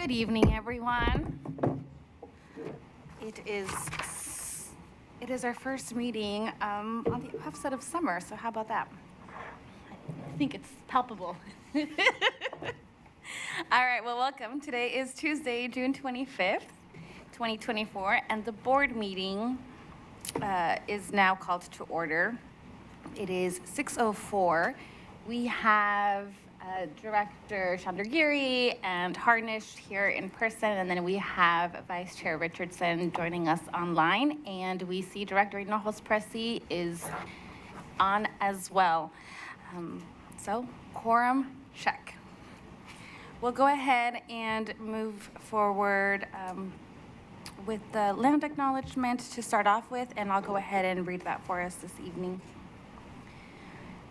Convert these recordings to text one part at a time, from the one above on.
Good evening, everyone. It is our first meeting on the offset of summer, so how about that? I think it's palpable. All right, well, welcome. Today is Tuesday, June 25th, 2024, and the board meeting is now called to order. It is 6:04. We have Director Chandragiri and Harnish here in person, and then we have Vice Chair Richardson joining us online, and we see Director Hinojosa-Pressy is on as well. So quorum check. We'll go ahead and move forward with the land acknowledgement to start off with, and I'll go ahead and read that for us this evening.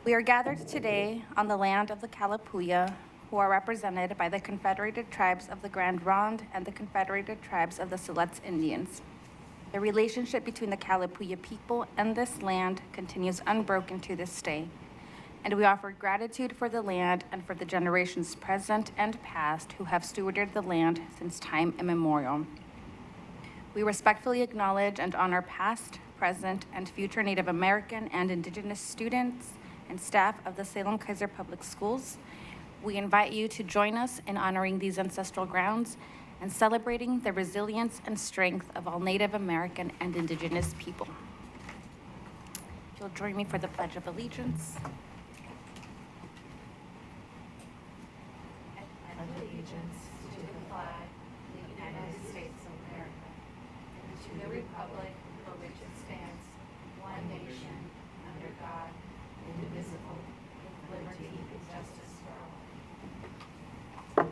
We are gathered today on the land of the Kalapuya, who are represented by the Confederated Tribes of the Grand Ronde and the Confederated Tribes of the Siletz Indians. The relationship between the Kalapuya people and this land continues unbroken to this day, and we offer gratitude for the land and for the generations present and past who have stewarded the land since time immemorial. We respectfully acknowledge and honor past, present, and future Native American and Indigenous students and staff of the Salem-Keizer Public Schools. We invite you to join us in honoring these ancestral grounds and celebrating the resilience and strength of all Native American and Indigenous people. If you'll join me for the Pledge of Allegiance. I pledge allegiance to the flag of the United States of America and to the republic for which it stands, one nation, under God, indivisible, with liberty and justice for all.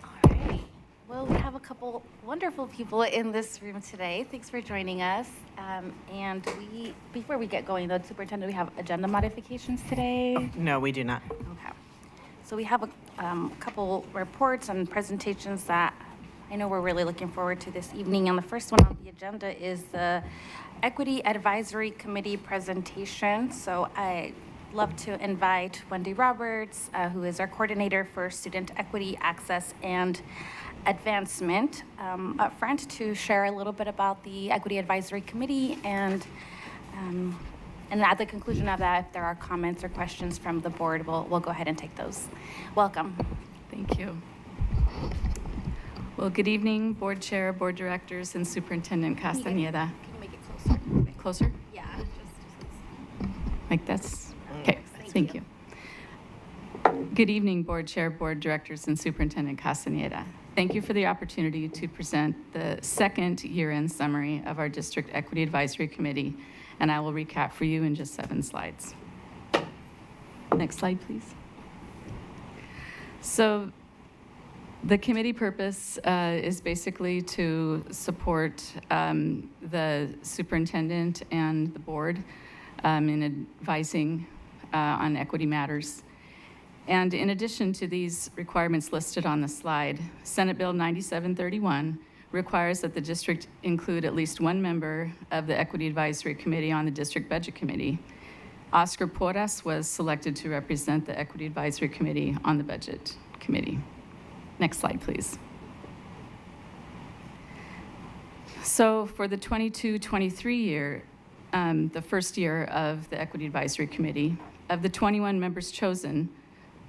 All right. Well, we have a couple wonderful people in this room today. Thanks for joining us. Before we get going, though, Superintendent, we have agenda modifications today. No, we do not. Okay. So we have a couple reports and presentations that I know we're really looking forward to this evening. And the first one on the agenda is the Equity Advisory Committee presentation. So I'd love to invite Wendy Roberts, who is our coordinator for student equity, access, and advancement, up front to share a little bit about the Equity Advisory Committee, and at the conclusion of that, if there are comments or questions from the board, we'll go ahead and take those. Welcome. Thank you. Well, good evening, board chair, board directors, and Superintendent Castañeda. Can you make it closer? Closer? Yeah. Like this? Okay, thank you. Good evening, board chair, board directors, and Superintendent Castañeda. Thank you for the opportunity to present the second year-end summary of our District Equity Advisory Committee, and I will recap for you in just 7 slides. Next slide, please. So the committee purpose is basically to support the superintendent and the board in advising on equity matters. And in addition to these requirements listed on the slide, Senate Bill 9731 requires that the district include at least 1 member of the Equity Advisory Committee on the District Budget Committee. Oscar Porras was selected to represent the Equity Advisory Committee on the Budget Committee. Next slide, please. So for the 22-23 year, the first year of the Equity Advisory Committee, of the 21 members chosen,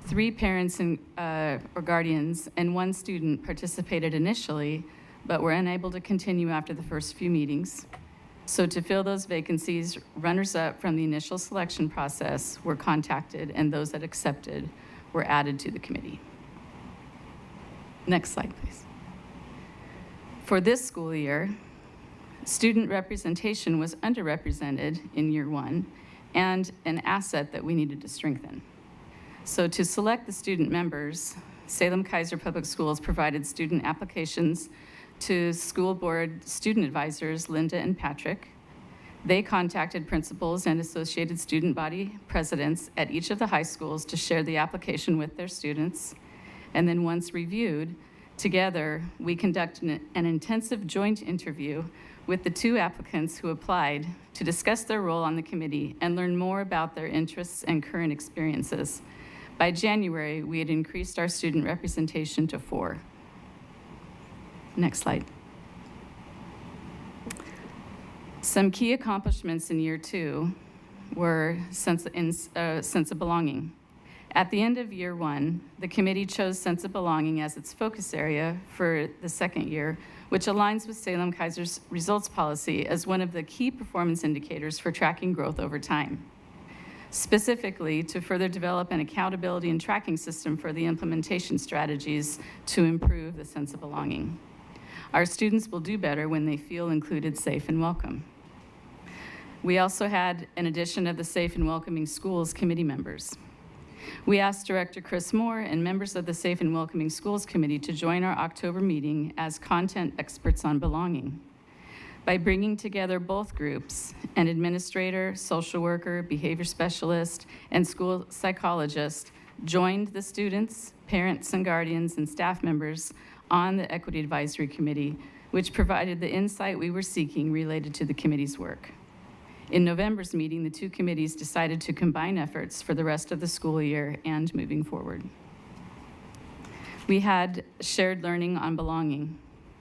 3 parents and, or guardians and 1 student participated initially, but were unable to continue after the first few meetings. So to fill those vacancies, runners-up from the initial selection process were contacted, and those that accepted were added to the committee. Next slide, please. For this school year, student representation was underrepresented in year 1 and an asset that we needed to strengthen. So to select the student members, Salem-Keizer Public Schools provided student applications to school board student advisors, Linda and Patrick. They contacted principals and associated student body presidents at each of the high schools to share the application with their students. And then once reviewed, together, we conducted an intensive joint interview with the 2 applicants who applied to discuss their role on the committee and learn more about their interests and current experiences. By January, we had increased our student representation to 4. Next slide. Some key accomplishments in year 2 were sense of belonging. At the end of year 1, the committee chose sense of belonging as its focus area for the second year, which aligns with Salem-Keizer's results policy as one of the key performance indicators for tracking growth over time. Specifically, to further develop an accountability and tracking system for the implementation strategies to improve the sense of belonging. Our students will do better when they feel included, safe, and welcome. We also had an addition of the Safe and Welcoming Schools committee members. We asked Director Chris Moore and members of the Safe and Welcoming Schools Committee to join our October meeting as content experts on belonging. By bringing together both groups, an administrator, social worker, behavior specialist, and school psychologist joined the students, parents, and guardians and staff members on the Equity Advisory Committee, which provided the insight we were seeking related to the committee's work. In November's meeting, the two committees decided to combine efforts for the rest of the school year and moving forward. We had shared learning on belonging.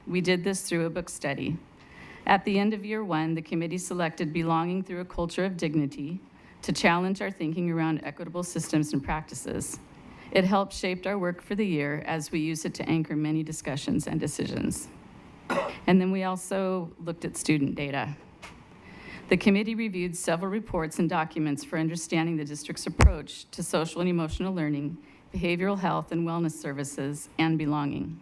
We did this through a book study. At the end of year 1, the committee selected Belonging Through a Culture of Dignity to challenge our thinking around equitable systems and practices. It helped shape our work for the year as we use it to anchor many discussions and decisions. And then we also looked at student data. The committee reviewed several reports and documents for understanding the district's approach to social and emotional learning, behavioral health and wellness services, and belonging.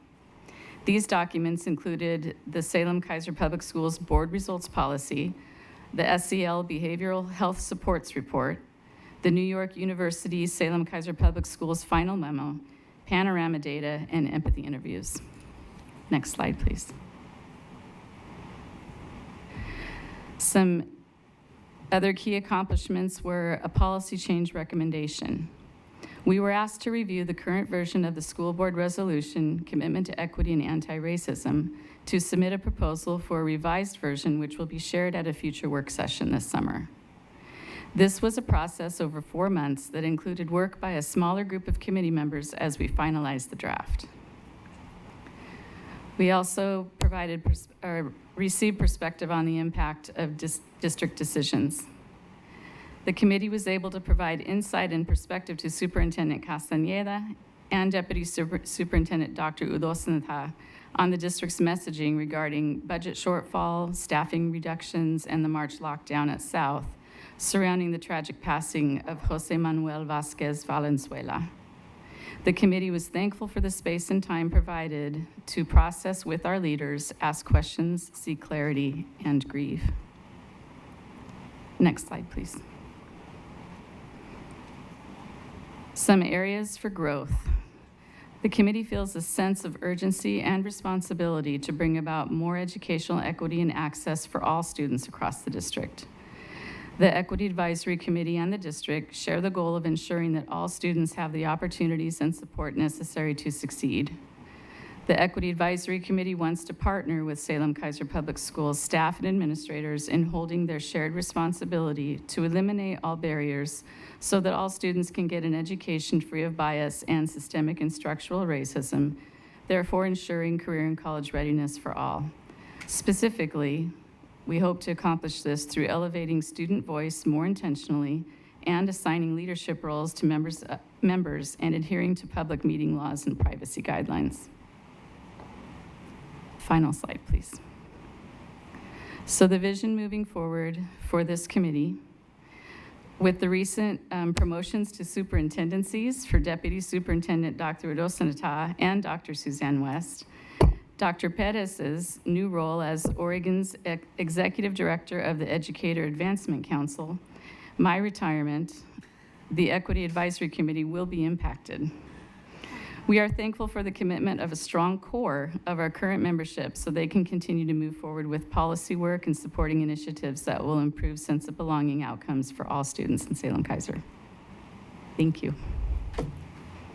These documents included the Salem-Keizer Public Schools Board Results Policy, the SEL Behavioral Health Supports Report, the New York University Salem-Keizer Public Schools Final Memo, panorama data, and empathy interviews. Next slide, please. Some other key accomplishments were a policy change recommendation. We were asked to review the current version of the school board resolution, Commitment to Equity and Anti-Racism, to submit a proposal for a revised version, which will be shared at a future work session this summer. This was a process over 4 months that included work by a smaller group of committee members as we finalized the draft. We also received perspective on the impact of district decisions. The committee was able to provide insight and perspective to Superintendent Castañeda and Deputy Superintendent Dr. Udosanatha on the district's messaging regarding budget shortfall, staffing reductions, and the March lockdown at South, surrounding the tragic passing of Jose Manuel Vasquez Valenzuela. The committee was thankful for the space and time provided to process with our leaders, ask questions, seek clarity, and grieve. Next slide, please. Some areas for growth. The committee feels a sense of urgency and responsibility to bring about more educational equity and access for all students across the district. The Equity Advisory Committee and the district share the goal of ensuring that all students have the opportunities and support necessary to succeed. The Equity Advisory Committee wants to partner with Salem-Keizer Public Schools staff and administrators in holding their shared responsibility to eliminate all barriers so that all students can get an education free of bias and systemic and structural racism, therefore ensuring career and college readiness for all. Specifically, we hope to accomplish this through elevating student voice more intentionally and assigning leadership roles to members and adhering to public meeting laws and privacy guidelines. Final slide, please. So the vision moving forward for this committee, with the recent promotions to superintendencies for Deputy Superintendent Dr. Udosanatha and Dr. Suzanne West, Dr. Perez's new role as Oregon's Executive Director of the Educator Advancement Council, my retirement, the Equity Advisory Committee will be impacted. We are thankful for the commitment of a strong core of our current membership so they can continue to move forward with policy work and supporting initiatives that will improve sense of belonging outcomes for all students in Salem-Keizer. Thank you.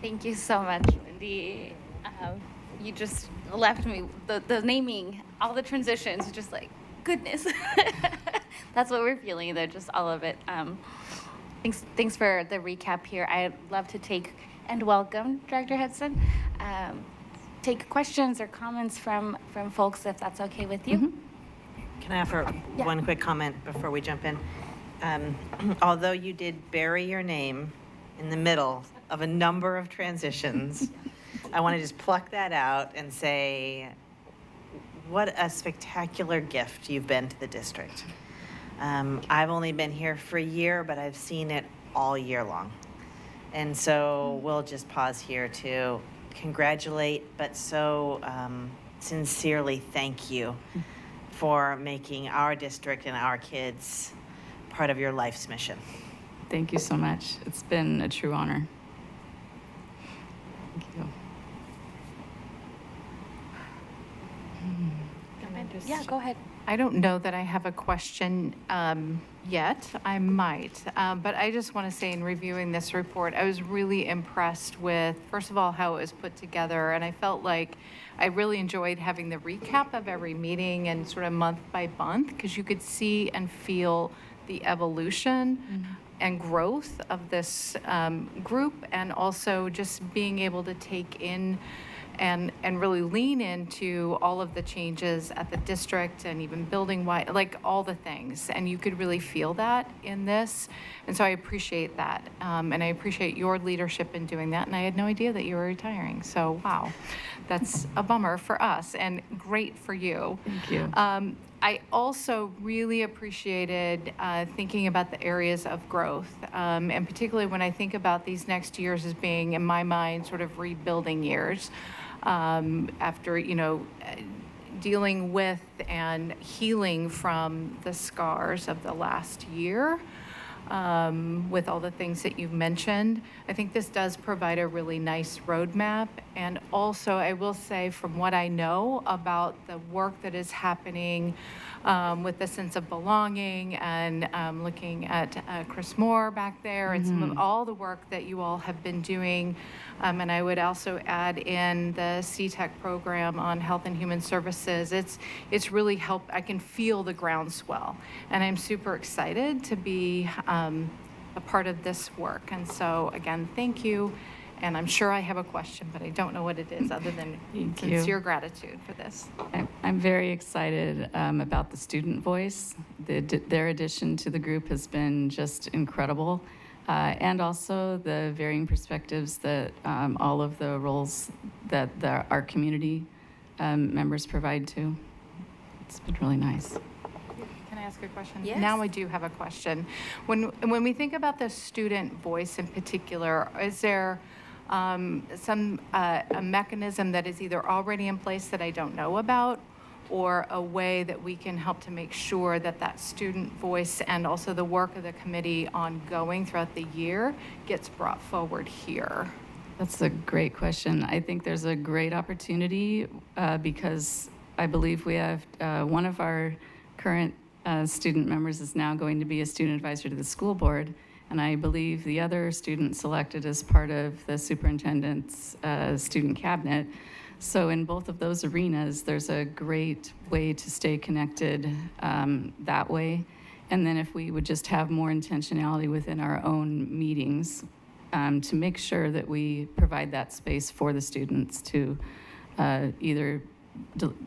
Thank you so much, Wendy. You just left me, the naming, all the transitions, just like, goodness. That's what we're feeling, though, just all of it. Thanks for the recap here. I'd love to take and welcome Director Hudson. Take questions or comments from folks if that's okay with you. Can I offer Yeah. one quick comment before we jump in? Although you did bury your name in the middle of a number of transitions, I want to just pluck that out and say, what a spectacular gift you've been to the district. I've only been here for a year, but I've seen it all year long. And so we'll just pause here to congratulate, but so sincerely thank you for making our district and our kids part of your life's mission. Thank you so much. It's been a true honor. Thank you. Yeah, go ahead. I don't know that I have a question yet. I might. But I just want to say in reviewing this report, I was really impressed with, first of all, how it was put together. And I felt like I really enjoyed having the recap of every meeting and sort of month by month, because you could see and feel the evolution and growth of this group, and also just being able to take in and really lean into all of the changes at the district and even building wide, like all the things. And you could really feel that in this. And so I appreciate that. And I appreciate your leadership in doing that. And I had no idea that you were retiring. So, wow, that's a bummer for us and great for you. Thank you. I also really appreciated thinking about the areas of growth, and particularly when I think about these next years as being, in my mind, sort of rebuilding years after, dealing with and healing from the scars of the last year. With all the things that you've mentioned. I think this does provide a really nice roadmap. And also, I will say, from what I know about the work that is happening with the sense of belonging and looking at Chris Moore back there and some of all the work that you all have been doing. And I would also add in the CTEC program on health and human services. It's really helped. I can feel the groundswell. And I'm super excited to be a part of this work. And so, again, thank you. And I'm sure I have a question, but I don't know what it is other than Thank you. sincere gratitude for this. I'm very excited about the student voice. Their addition to the group has been just incredible. And also the varying perspectives that all of the roles that our community members provide to. It's been really nice. Can I ask a question? Yes. Now I do have a question. When we think about the student voice in particular, is there a mechanism that is either already in place that I don't know about, or a way that we can help to make sure that that student voice and also the work of the committee ongoing throughout the year gets brought forward here? That's a great question. I think there's a great opportunity because I believe we have one of our current student members is now going to be a student advisor to the school board. And I believe the other student selected as part of the superintendent's student cabinet. So in both of those arenas, there's a great way to stay connected that way. And then if we would just have more intentionality within our own meetings to make sure that we provide that space for the students to either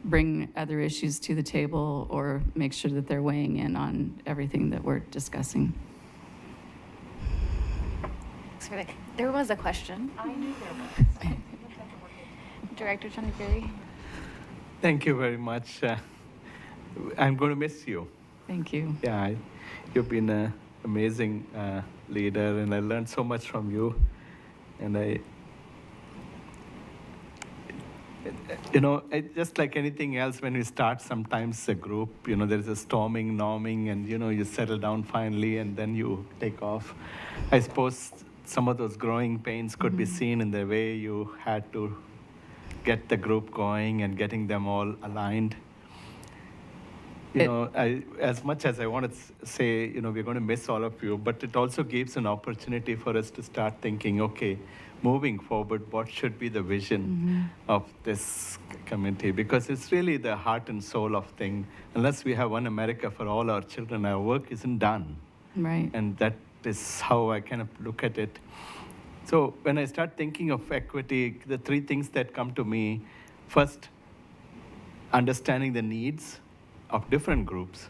bring other issues to the table or make sure that they're weighing in on everything that we're discussing. There was a question. I knew there was. Director Chandagiri. Thank you very much. I'm going to miss you. Thank you. Yeah, you've been an amazing leader, and I learned so much from you. And just like anything else, when we start sometimes a group, there's a storming, norming, and, you settle down finally, and then you take off. I suppose some of those growing pains could be seen in the way you had to get the group going and getting them all aligned. As much as I want to say, we're going to miss all of you, but it also gives an opportunity for us to start thinking, okay, moving forward, what should be the vision of this community? Because it's really the heart and soul of thing. Unless we have one America for all our children, our work isn't done. Right. And that is how I kind of look at it. So when I start thinking of equity, the three things that come to me, first, understanding the needs of different groups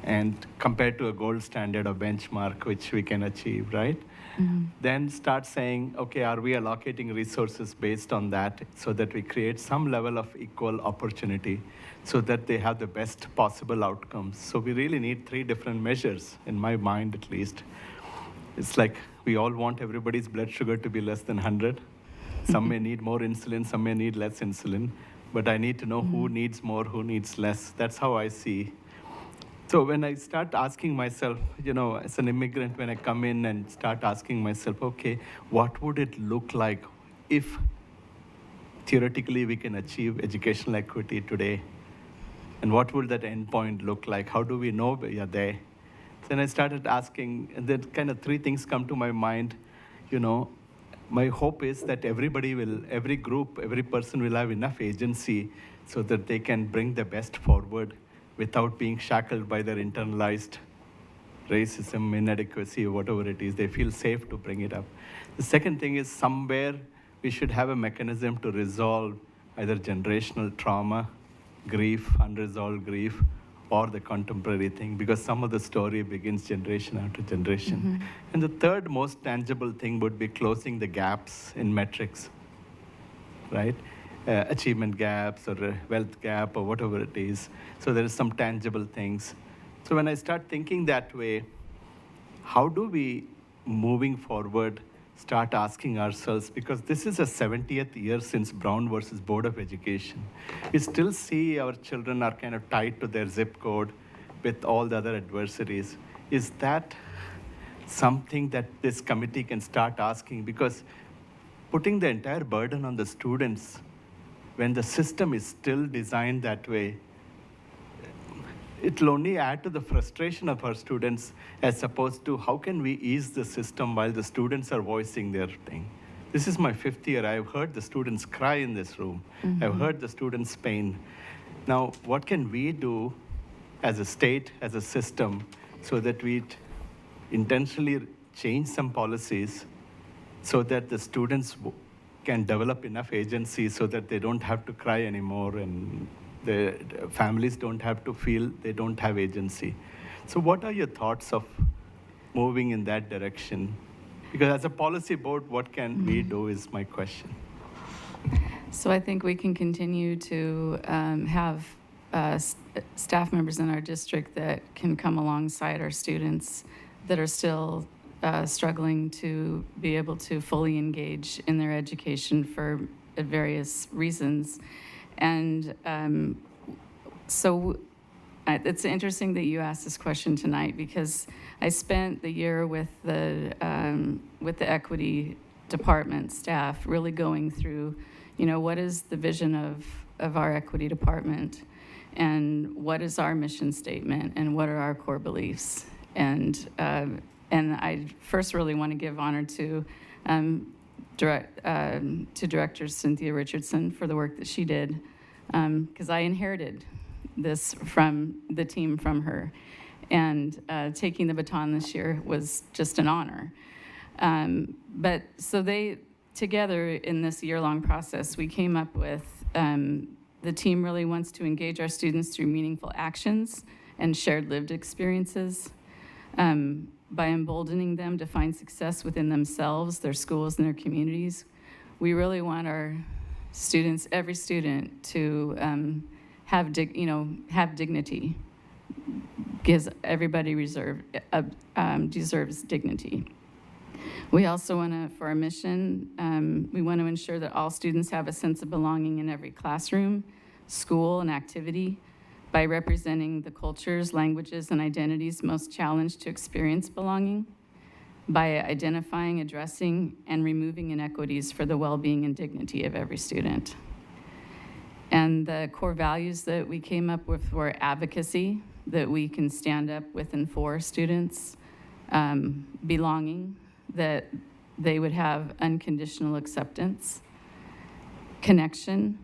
and compared to a gold standard or benchmark which we can achieve, right? Then start saying, okay, are we allocating resources based on that so that we create some level of equal opportunity so that they have the best possible outcomes? So we really need three different measures, in my mind at least. It's like we all want everybody's blood sugar to be less than 100. Some may need more insulin, some may need less insulin, but I need to know who needs more, who needs less. That's how I see. So when I start asking myself, as an immigrant, when I come in and start asking myself, okay, what would it look like if theoretically we can achieve educational equity today? And what would that endpoint look like? How do we know we are there? Then I started asking, and then kind of three things come to my mind. My hope is that every group, every person will have enough agency so that they can bring the best forward without being shackled by their internalized racism, inadequacy, or whatever it is. They feel safe to bring it up. The second thing is somewhere we should have a mechanism to resolve either generational trauma, grief, unresolved grief, or the contemporary thing, because some of the story begins generation after generation. And the third most tangible thing would be closing the gaps in metrics, right? Achievement gaps or a wealth gap or whatever it is. So there is some tangible things. So when I start thinking that way, how do we, moving forward, start asking ourselves, because this is a 70th year since Brown versus Board of Education. We still see our children are kind of tied to their zip code with all the other adversities. Is that something that this committee can start asking? Because putting the entire burden on the students when the system is still designed that way, it will only add to the frustration of our students as opposed to how can we ease the system while the students are voicing their thing. This is my 5th year. I've heard the students cry in this room. I've heard the students' pain. Now, what can we do as a state, as a system, so that we intentionally change some policies so that the students can develop enough agency so that they don't have to cry anymore and the families don't have to feel they don't have agency. So what are your thoughts of moving in that direction? Because as a policy board, what can we do is my question. So I think we can continue to have staff members in our district that can come alongside our students that are still struggling to be able to fully engage in their education for various reasons. And so it's interesting that you asked this question tonight, because I spent the year with the equity department staff really going through, what is the vision of our equity department, and what is our mission statement, and what are our core beliefs. And I first really want to give honor to Director Cynthia Richardson for the work that she did, because I inherited this from the team from her. And taking the baton this year was just an honor. But so they, together in this year-long process, we came up with, the team really wants to engage our students through meaningful actions and shared lived experiences. By emboldening them to find success within themselves, their schools, and their communities. We really want our students, every student, to have dignity, because everybody deserves dignity. We also want to, for our mission, we want to ensure that all students have a sense of belonging in every classroom, school, and activity, by representing the cultures, languages, and identities most challenged to experience belonging, by identifying, addressing, and removing inequities for the well-being and dignity of every student. And the core values that we came up with were advocacy, that we can stand up with and for students, belonging, that they would have unconditional acceptance, connection,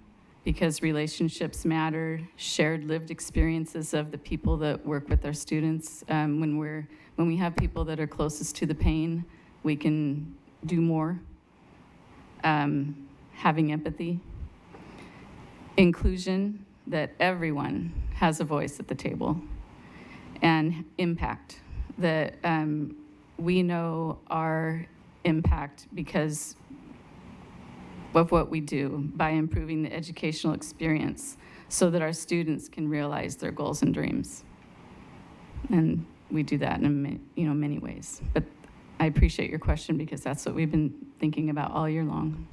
because relationships matter, shared lived experiences of the people that work with our students. When we have people that are closest to the pain, we can do more. Having empathy. Inclusion, that everyone has a voice at the table. And impact, that we know our impact because of what we do by improving the educational experience so that our students can realize their goals and dreams. And we do that in many ways. But I appreciate your question because that's what we've been thinking about all year long.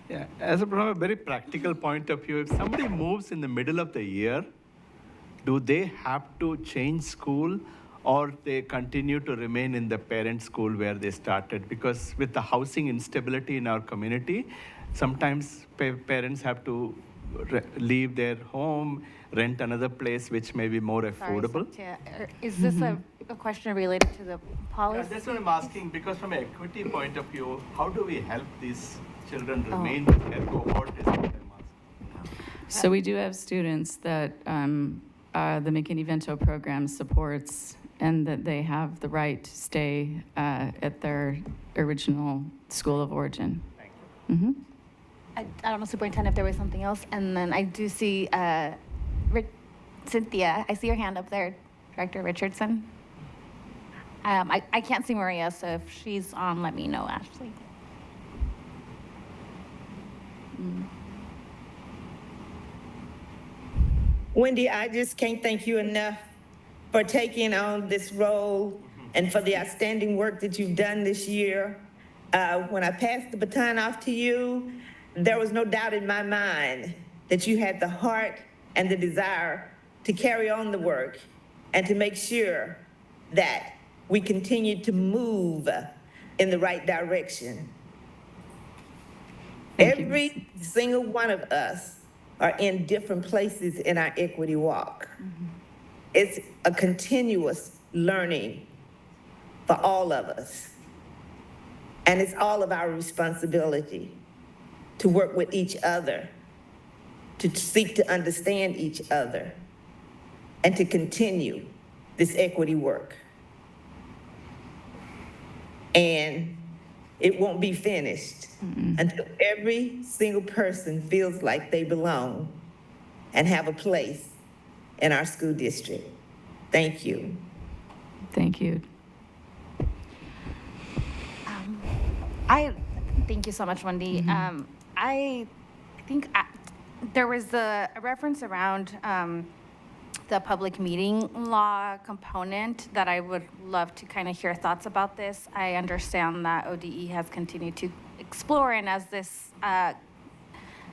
Yeah, from a very practical point of view, if somebody moves in the middle of the year, do they have to change school or they continue to remain in the parent school where they started? Because with the housing instability in our community, sometimes parents have to leave their home, rent another place which may be more affordable. Sorry, Satya. Is this a question related to the Yeah, policy? that's what I'm asking, because from an equity point of view, how do we help these children remain with their cohort is what I'm asking. So we do have students that the McKinney-Vento program supports and that they have the right to stay at their original school of origin. Thank you. Mm-hmm. I don't know, Superintendent, if there was something else. And then I do see Cynthia. I see your hand up there, Director Richardson. I can't see Maria, so if she's on, let me know, Ashley. Wendy, I just can't thank you enough for taking on this role and for the outstanding work that you've done this year. When I passed the baton off to you, there was no doubt in my mind that you had the heart and the desire to carry on the work and to make sure that we continue to move in the right direction. Thank you. Every single one of us are in different places in our equity walk. It's a continuous learning for all of us. And it's all of our responsibility to work with each other, to seek to understand each other, and to continue this equity work. And it won't be finished until every single person feels like they belong and have a place in our school district. Thank you. Thank you. Thank you so much, Wendy. I think there was a reference around the public meeting law component that I would love to kind of hear thoughts about this. I understand that ODE has continued to explore, and as this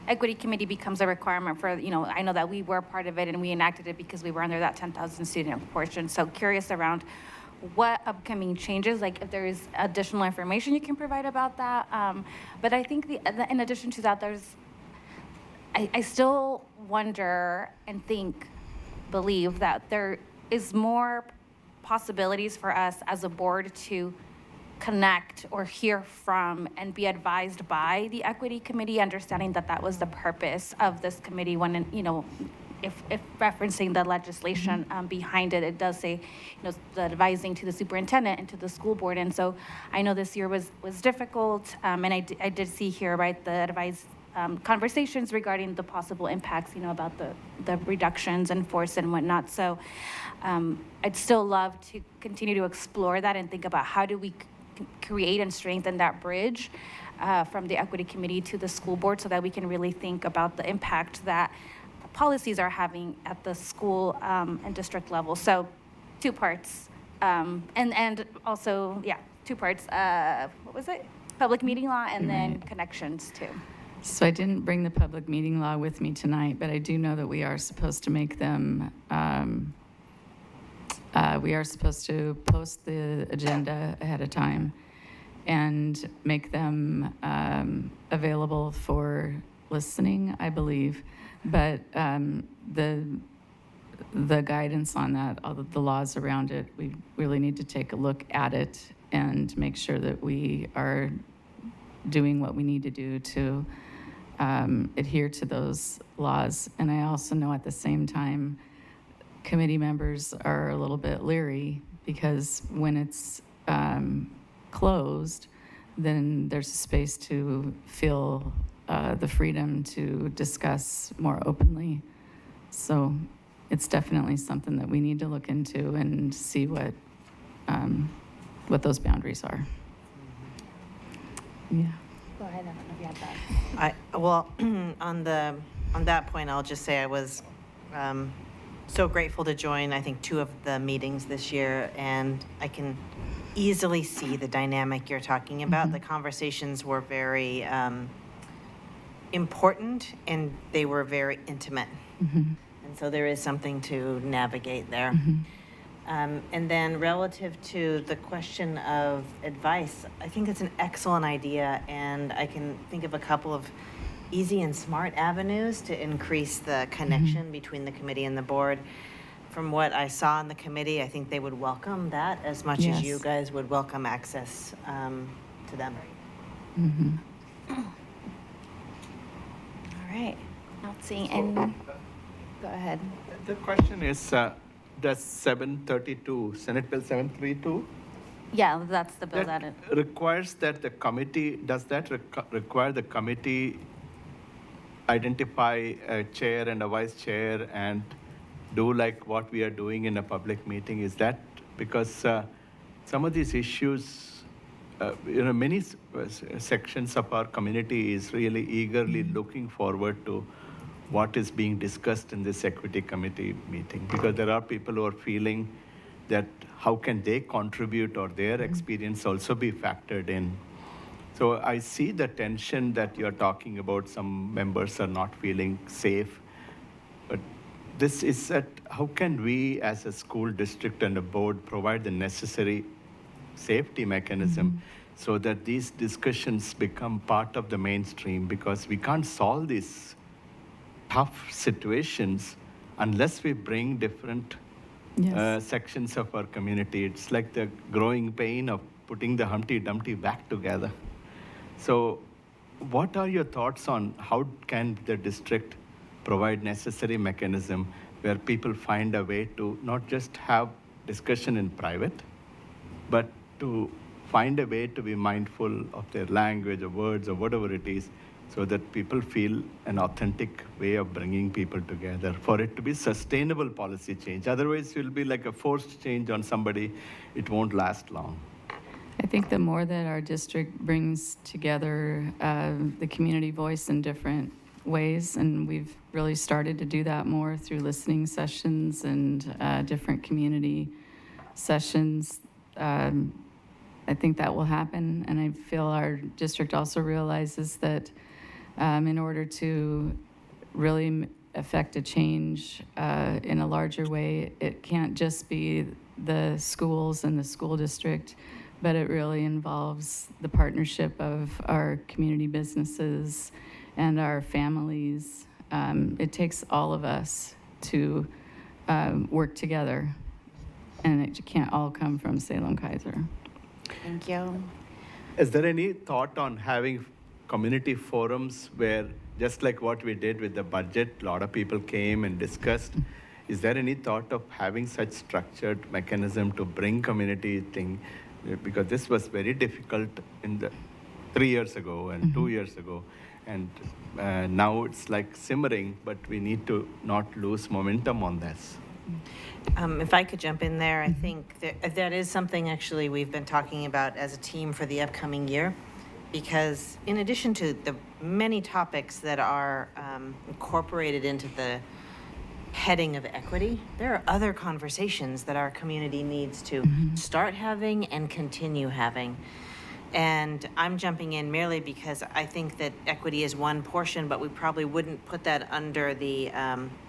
equity committee becomes a requirement for, I know that we were part of it and we enacted it because we were under that 10,000 student portion. So curious around what upcoming changes, like if there is additional information you can provide about that. But I think in addition to that, I still wonder and believe that there is more possibilities for us as a board to connect or hear from and be advised by the equity committee, understanding that that was the purpose of this committee when, if referencing the legislation behind it, it does say, the advising to the superintendent and to the school board. And so I know this year was difficult, and I did see here, right, the advice conversations regarding the possible impacts, about the reductions in force and whatnot. So I'd still love to continue to explore that and think about how do we create and strengthen that bridge from the equity committee to the school board so that we can really think about the impact that policies are having at the school and district level. So 2 parts. And also, 2 parts. What was it? Public meeting law and then connections too. So I didn't bring the public meeting law with me tonight, but I do know that we are supposed to make them, we are supposed to post the agenda ahead of time and make them available for listening, I believe. But the guidance on that, all the laws around it, we really need to take a look at it and make sure that we are doing what we need to do to adhere to those laws. And I also know at the same time, committee members are a little bit leery because when it's closed, then there's a space to feel the freedom to discuss more openly. So it's definitely something that we need to look into and see what those boundaries are. Yeah. Go ahead, I don't know if you had that. Well, on that point, I'll just say I was so grateful to join, I think, 2 of the meetings this year, and I can easily see the dynamic you're talking about. The conversations were very important, and they were very intimate. And so there is something to navigate there. And then relative to the question of advice, I think it's an excellent idea, and I can think of a couple of easy and smart avenues to increase the connection between the committee and the board. From what I saw in the committee, I think they would welcome that as much as you Yes. guys would welcome access to them. All right, not seeing any, go ahead. The question is, does 732, Senate Bill 732, Yeah, that's the bill that that, requires that the committee, does that require the committee identify a chair and a vice chair and do like what we are doing in a public meeting? Is that because some of these issues, many sections of our community is really eagerly looking forward to what is being discussed in this equity committee meeting, because there are people who are feeling that how can they contribute or their experience also be factored in. So I see the tension that you're talking about. Some members are not feeling safe, but this is that how can we as a school district and a board provide the necessary safety mechanism so that these discussions become part of the mainstream, because we can't solve these tough situations unless we bring different Yes. sections of our community. It's like the growing pain of putting the Humpty Dumpty back together. So what are your thoughts on how can the district provide necessary mechanism where people find a way to not just have discussion in private, but to find a way to be mindful of their language or words or whatever it is, so that people feel an authentic way of bringing people together for it to be sustainable policy change. Otherwise, it will be like a forced change on somebody. It won't last long. I think the more that our district brings together the community voice in different ways, and we've really started to do that more through listening sessions and different community sessions, I think that will happen. And I feel our district also realizes that in order to really affect a change in a larger way, it can't just be the schools and the school district, but it really involves the partnership of our community businesses and our families. It takes all of us to work together, and it can't all come from Salem-Keizer. thank you. Is there any thought on having community forums where, just like what we did with the budget, a lot of people came and discussed? Is there any thought of having such structured mechanism to bring community thing? Because this was very difficult in the 3 years ago and 2 years ago, and now it's like simmering, but we need to not lose momentum on this. If I could jump in there, I think that is something actually we've been talking about as a team for the upcoming year, because in addition to the many topics that are incorporated into the heading of equity, there are other conversations that our community needs to start having and continue having. And I'm jumping in merely because I think that equity is one portion, but we probably wouldn't put that under the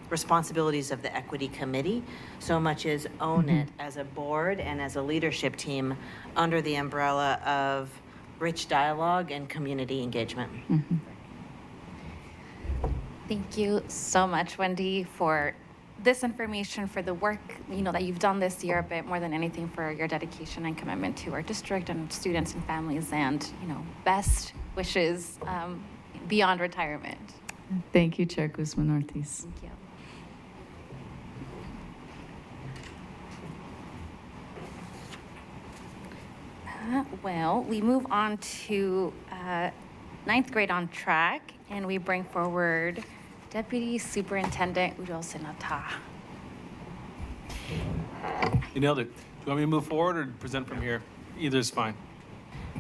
responsibilities of the equity committee so much as own it as a board and as a leadership team under the umbrella of rich dialogue and community engagement. Thank you so much, Wendy, for this information, for the work, that you've done this year, but more than anything for your dedication and commitment to our district and students and families, and, best wishes, beyond retirement. Thank you, Chair Guzman Ortiz. Thank you. Well, we move on to ninth grade on track, and we bring forward Deputy Superintendent Udo Sinata. You nailed it. Do you want me to move forward or present from here? Either is fine.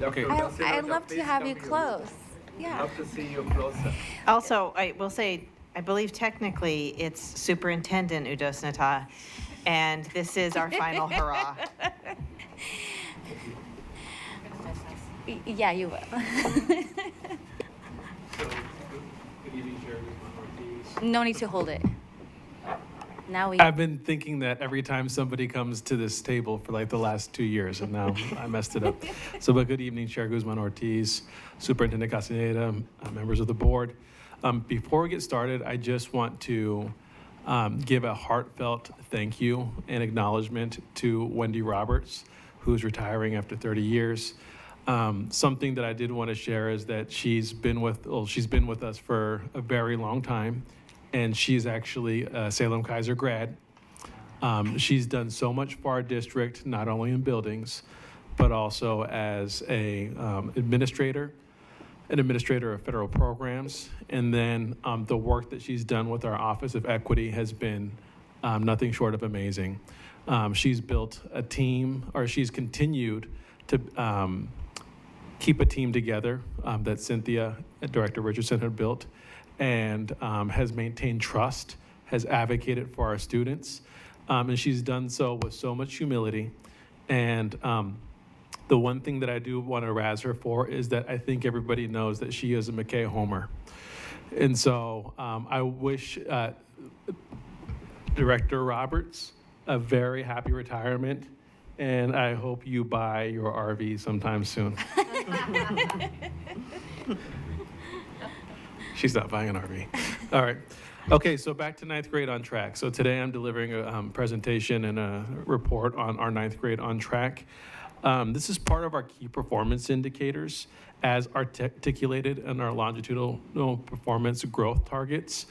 Okay. I'd love to have you close. Yeah. Love to see you closer. Also, I will say, I believe technically it's Superintendent Udo Sinata, and this is our final hurrah. Yeah, you will. Good evening, Chair Guzman Ortiz. No need to hold it. Now we. I've been thinking that every time somebody comes to this table for like the last 2 years, and now I messed it up. So, but good evening, Chair Guzman Ortiz, Superintendent Castaneda, members of the board. Before we get started, I just want to give a heartfelt thank you and acknowledgement to Wendy Roberts, who's retiring after 30 years. Something that I did want to share is that she's been with us for a very long time, and she's actually a Salem-Keizer grad. She's done so much for our district, not only in buildings, but also as an administrator of federal programs. And then the work that she's done with our Office of Equity has been nothing short of amazing. She's built a team, or she's continued to keep a team together that Cynthia, Director Richardson, had built, and has maintained trust, has advocated for our students, and she's done so with so much humility. And the one thing that I do want to razz her for is that I think everybody knows that she is a McKay homer. And so I wish Director Roberts a very happy retirement, and I hope you buy your RV sometime soon. She's not buying an RV. All right. Okay, so back to ninth grade on track. So today I'm delivering a presentation and a report on our ninth grade on track. This is part of our key performance indicators as articulated in our longitudinal performance growth targets.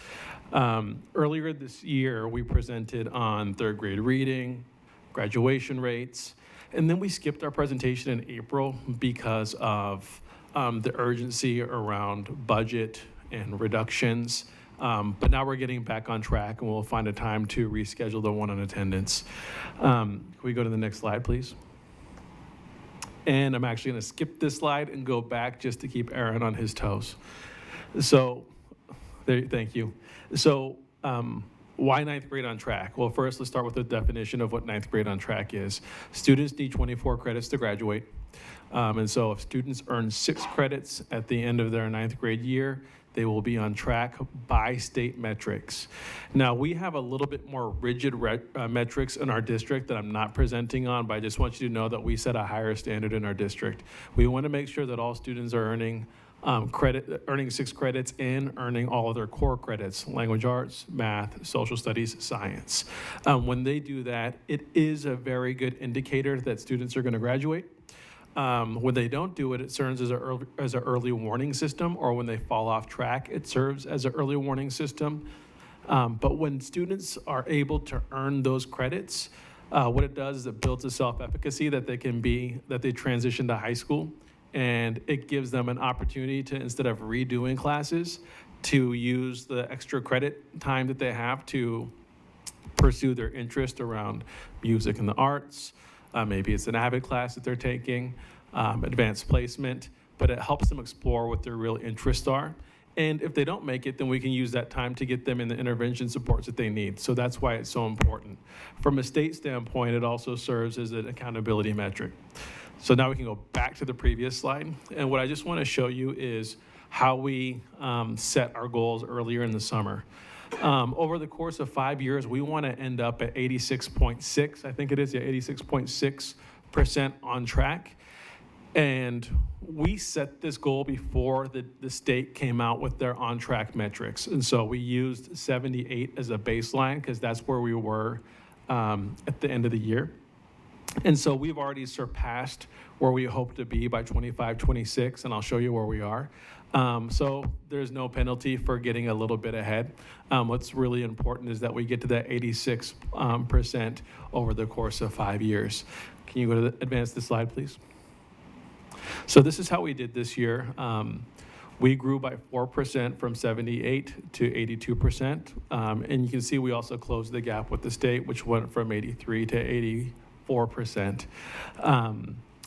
Earlier this year, we presented on third grade reading, graduation rates, and then we skipped our presentation in April because of the urgency around budget and reductions. But now we're getting back on track, and we'll find a time to reschedule the one on attendance. Can we go to the next slide, please? And I'm actually going to skip this slide and go back just to keep Aaron on his toes. So, thank you. So, why ninth grade on track? Well, first, let's start with the definition of what ninth grade on track is. Students need 24 credits to graduate. And so if students earn 6 credits at the end of their ninth grade year, they will be on track by state metrics. Now, we have a little bit more rigid metrics in our district that I'm not presenting on, but I just want you to know that we set a higher standard in our district. We want to make sure that all students are earning 6 credits and earning all of their core credits: language arts, math, social studies, science. When they do that, it is a very good indicator that students are going to graduate. When they don't do it, it serves as an early warning system, or when they fall off track, it serves as an early warning system. But when students are able to earn those credits, what it does is it builds a self-efficacy that they transition to high school, and it gives them an opportunity to, instead of redoing classes, to use the extra credit time that they have to pursue their interest around music and the arts. Maybe it's an AVID class that they're taking, advanced placement, but it helps them explore what their real interests are. And if they don't make it, then we can use that time to get them in the intervention supports that they need. So that's why it's so important. From a state standpoint, it also serves as an accountability metric. So now we can go back to the previous slide. And what I just want to show you is how we set our goals earlier in the summer. Over the course of 5 years, we want to end up at 86.6, I think it is, 86.6% on track. And we set this goal before the state came out with their on-track metrics. And so we used 78 as a baseline because that's where we were at the end of the year. And so we've already surpassed where we hope to be by 25, 26, and I'll show you where we are. So there's no penalty for getting a little bit ahead. What's really important is that we get to that 86% over the course of 5 years. Can you go to advance the slide, please? So this is how we did this year. We grew by 4% from 78 to 82%. And you can see we also closed the gap with the state, which went from 83 to 84%.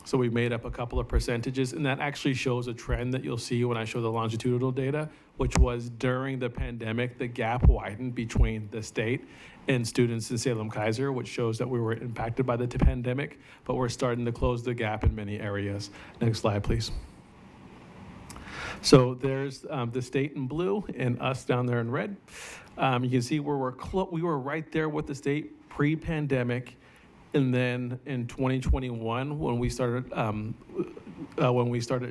So we made up a couple of percentages, and that actually shows a trend that you'll see when I show the longitudinal data, which was during the pandemic, the gap widened between the state and students in Salem-Keizer, which shows that we were impacted by the pandemic, but we're starting to close the gap in many areas. Next slide, please. So there's the state in blue and us down there in red. You can see where we were right there with the state pre-pandemic. And then in 2021, when we started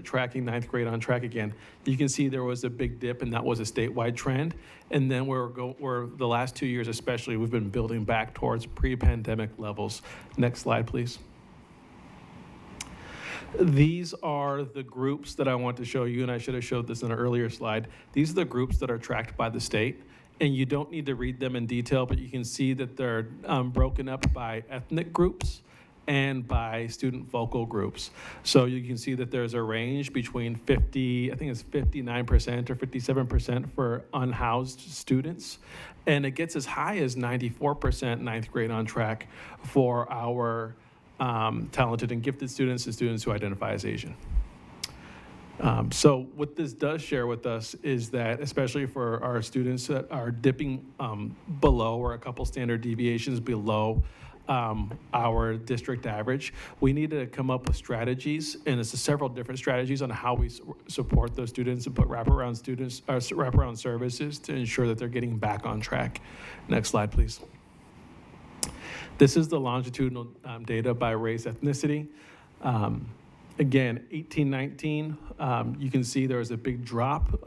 tracking ninth grade on track again, you can see there was a big dip, and that was a statewide trend. And then we're the last 2 years especially, we've been building back towards pre-pandemic levels. Next slide, please. These are the groups that I want to show you, and I should have showed this in an earlier slide. These are the groups that are tracked by the state. And you don't need to read them in detail, but you can see that they're broken up by ethnic groups and by student focal groups. So you can see that there's a range between 59% or 57% for unhoused students. And it gets as high as 94% ninth grade on track for our talented and gifted students and students who identify as Asian. So what this does share with us is that, especially for our students that are dipping below or a couple standard deviations below our district average, we need to come up with strategies, and it's several different strategies on how we support those students and put wraparound services to ensure that they're getting back on track. Next slide, please. This is the longitudinal data by race ethnicity. Again, 18-19, you can see there was a big drop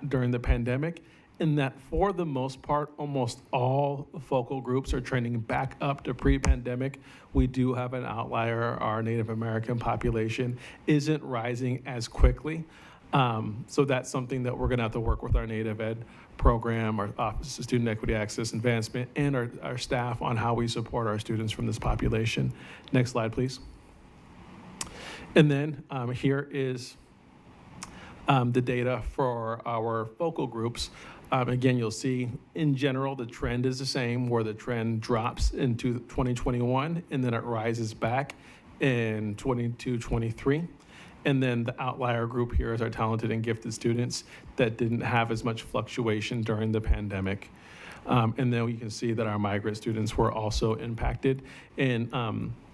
during the pandemic, in that for the most part, almost all focal groups are trending back up to pre-pandemic. We do have an outlier. Our Native American population isn't rising as quickly. So that's something that we're gonna have to work with our Native Ed program, our Office of Student Equity Access Advancement, and our staff on how we support our students from this population. Next slide, please. And then here is the data for our focal groups. Again, you'll see in general the trend is the same, where the trend drops into 2021 and then it rises back in 22-23. And then the outlier group here is our talented and gifted students that didn't have as much fluctuation during the pandemic. And then you can see that our migrant students were also impacted. And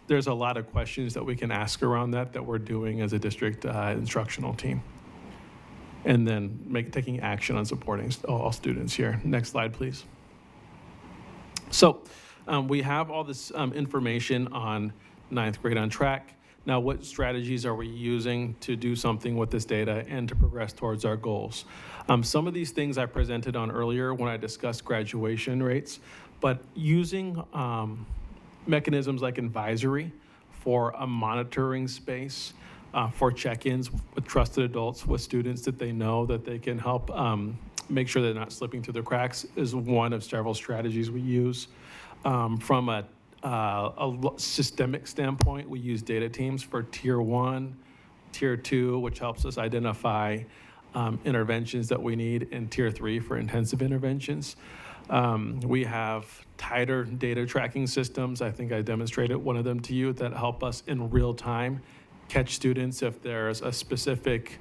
there's a lot of questions that we can ask around that we're doing as a district instructional team. And then taking action on supporting all students here. Next slide, please. So we have all this information on ninth grade on track. Now, what strategies are we using to do something with this data and to progress towards our goals? Some of these things I presented on earlier when I discussed graduation rates, but using mechanisms like advisory for a monitoring space, for check-ins with trusted adults with students that they know that they can help make sure they're not slipping through the cracks is one of several strategies we use. From a systemic standpoint, we use data teams for tier 1, tier 2, which helps us identify interventions that we need, and tier 3 for intensive interventions. We have tighter data tracking systems. I think I demonstrated one of them to you that help us in real time catch students if there's a specific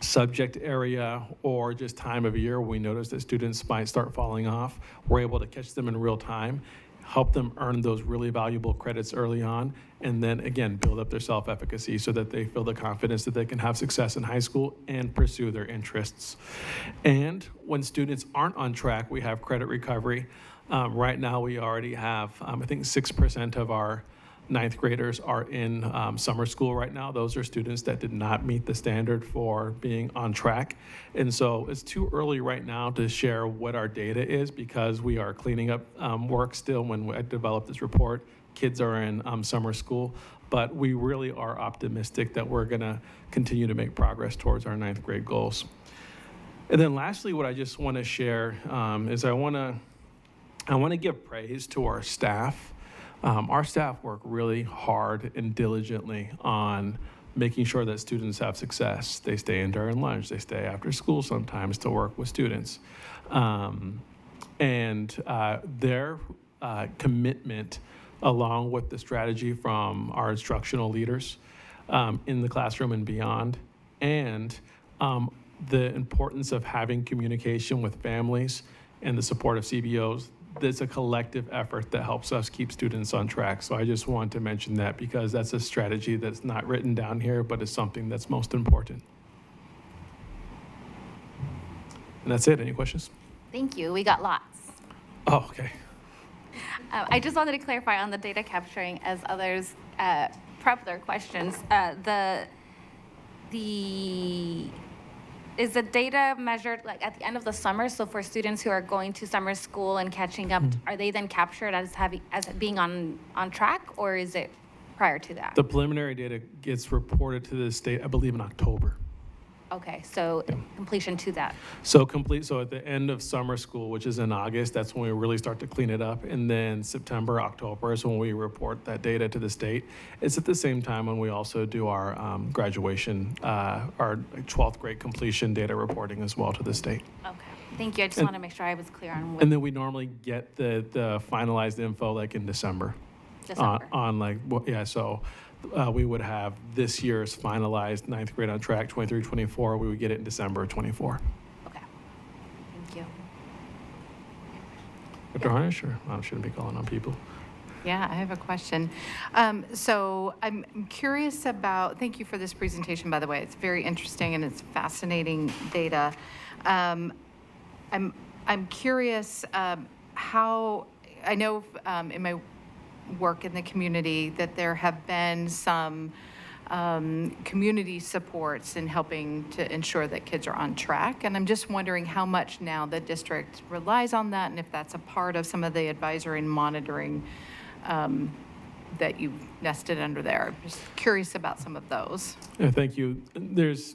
subject area or just time of year we notice that students might start falling off. We're able to catch them in real time, help them earn those really valuable credits early on, and then again build up their self-efficacy so that they feel the confidence that they can have success in high school and pursue their interests. And when students aren't on track, we have credit recovery. Right now we already have, I think 6% of our ninth graders are in summer school right now. Those are students that did not meet the standard for being on track. And so it's too early right now to share what our data is because we are cleaning up work still when I developed this report. kids are in summer school, but we really are optimistic that we're going to continue to make progress towards our 9th grade goals. And then lastly, what I just want to share is I want to give praise to our staff. Our staff work really hard and diligently on making sure that students have success. They stay in during lunch. They stay after school sometimes to work with students. Their commitment, along with the strategy from our instructional leaders in the classroom and beyond, and the importance of having communication with families and the support of CBOs, there's a collective effort that helps us keep students on track. So I just want to mention that because that's a strategy that's not written down here, but is something that's most important. And that's it. Any questions? Thank you. We got lots. Oh, okay. I just wanted to clarify on the data capturing as others prep their questions. Is the data measured like at the end of the summer? So for students who are going to summer school and catching up, are they then captured as being on track, or is it prior to that? The preliminary data gets reported to the state, I believe, in October. Okay, so completion to that. So at the end of summer school, which is in August, that's when we really start to clean it up. And then September, October is when we report that data to the state. It's at the same time when we also do our graduation, our 12th grade completion data reporting as well to the state. Okay, thank you. I just want to make sure I was clear on what. And then we normally get the finalized info like in December. So we would have this year's finalized 9th grade on track, 23-24. We would get it in December of 24. Okay, thank you. Dr. Harnish, or I shouldn't be calling on people. Yeah, I have a question. So I'm curious about, thank you for this presentation, by the way. It's very interesting and it's fascinating data. I'm curious how, I know in my work in the community that there have been some community supports in helping to ensure that kids are on track. And I'm just wondering how much now the district relies on that and if that's a part of some of the advisory and monitoring that you've nested under there. I'm just curious about some of those. Yeah, thank you. There's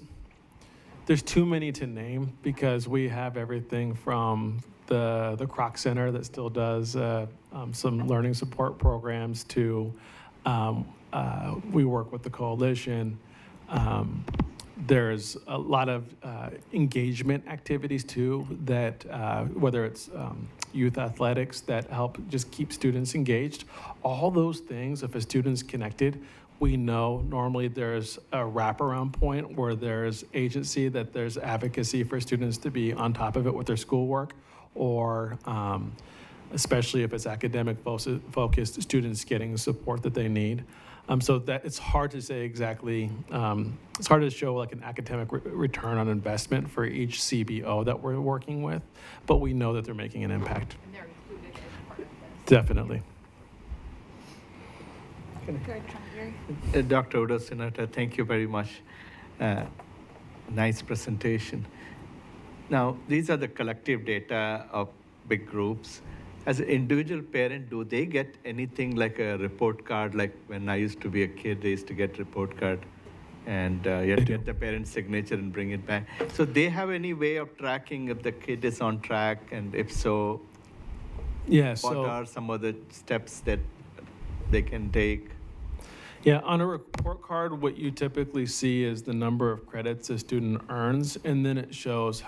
too many to name because we have everything from the Kroc Center that still does some learning support programs to we work with the coalition. There's a lot of engagement activities too that whether it's youth athletics that help just keep students engaged. All those things, if a student's connected, we know normally there's a wraparound point where there's agency, that there's advocacy for students to be on top of it with their schoolwork, or especially if it's academic focused, students getting the support that they need. So that it's hard to say exactly, it's hard to show like an academic return on investment for each CBO that we're working with, but we know that they're making an impact. And they're included as part of this. Definitely. Dr. Udo Sinata, thank you very much. Nice presentation. Now, these are the collective data of big groups. As an individual parent, do they get anything like a report card? Like when I used to be a kid, they used to get report card, and you had to get the parent's signature and bring it back. So they have any way of tracking if the kid is on track, and if so, what are some of the steps that they can take? Yeah, on a report card, what you typically see is the number of credits a student earns, and then it shows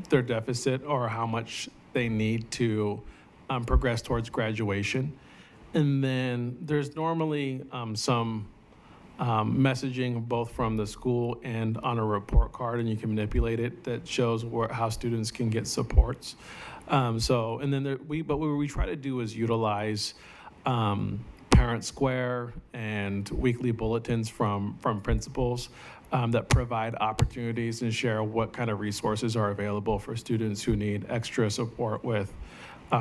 their deficit or how much they need to progress towards graduation. And then there's normally some messaging both from the school and on a report card, and you can manipulate it, that shows how students can get supports. And then what we try to do is utilize Parent Square and weekly bulletins from principals that provide opportunities and share what kind of resources are available for students who need extra support with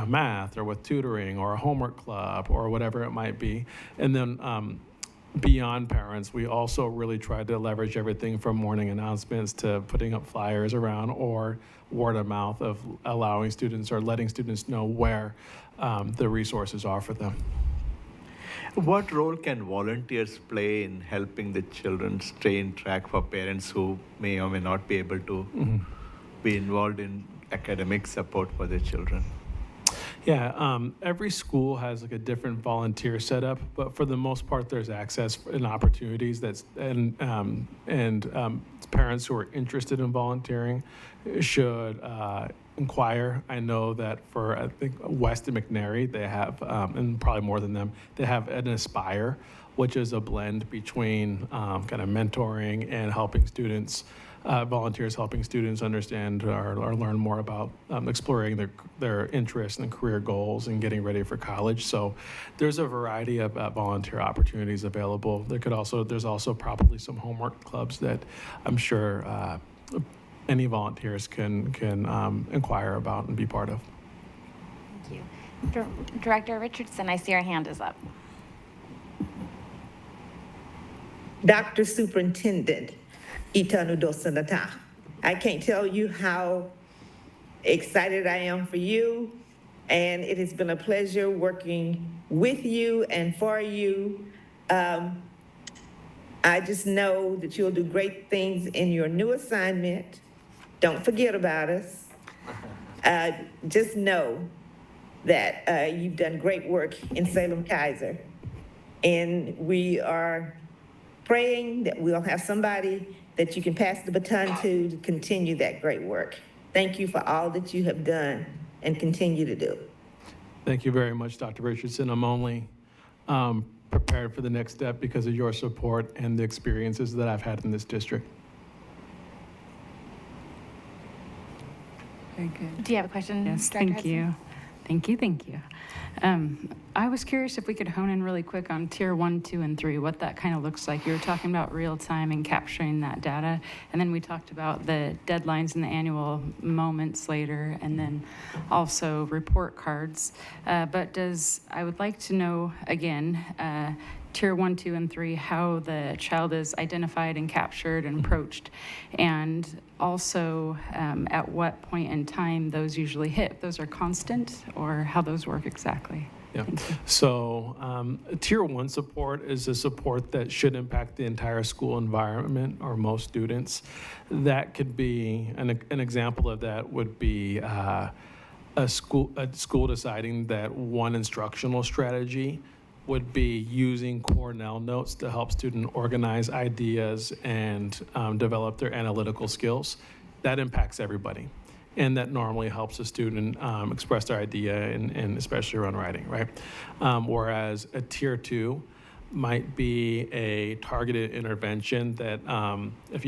math or with tutoring or a homework club or whatever it might be. And then beyond parents, we also really try to leverage everything from morning announcements to putting up flyers around or word of mouth of allowing students or letting students know where the resources are for them. What role can volunteers play in helping the children stay in track for parents who may or may not be able to be involved in academic support for their children? Yeah, every school has like a different volunteer setup, but for the most part, there's access and opportunities and parents who are interested in volunteering should inquire. I know that for I think West and McNary, they have, and probably more than them, they have an Aspire, which is a blend between kind of mentoring and helping students. Volunteers helping students understand or learn more about exploring their interests and career goals and getting ready for college. So there's a variety of volunteer opportunities available. There's also probably some homework clubs that I'm sure any volunteers can inquire about and be part of. Thank you. Director Richardson, I see your hand is up. Dr. Superintendent Itanu Dosanata, I can't tell you how excited I am for you, and it has been a pleasure working with you and for you. I just know that you'll do great things in your new assignment. Don't forget about us. Just know that you've done great work in Salem-Keizer, and we are praying that we'll have somebody that you can pass the baton to continue that great work. Thank you for all that you have done and continue to do. Thank you very much, Dr. Richardson. I'm only prepared for the next step because of your support and the experiences that I've had in this district. Very good. Do you have a question? Yes, Director thank Hudson? you. Thank you. I was curious if we could hone in really quick on tier 1, 2, and 3, what that kind of looks like. You were talking about real time and capturing that data, and then we talked about the deadlines and the annual moments later, and then also report cards. But I would like to know, again, tier 1, 2, and 3, how the child is identified and captured and approached, and also at what point in time those usually hit. Those are constant, or how those work exactly? Yeah. So tier 1 support is a support that should impact the entire school environment or most students. That could be, an example of that would be a school deciding that one instructional strategy would be using Cornell notes to help students organize ideas and develop their analytical skills. That impacts everybody. And that normally helps a student express their idea and especially around writing, right? Whereas a tier 2 might be a targeted intervention that if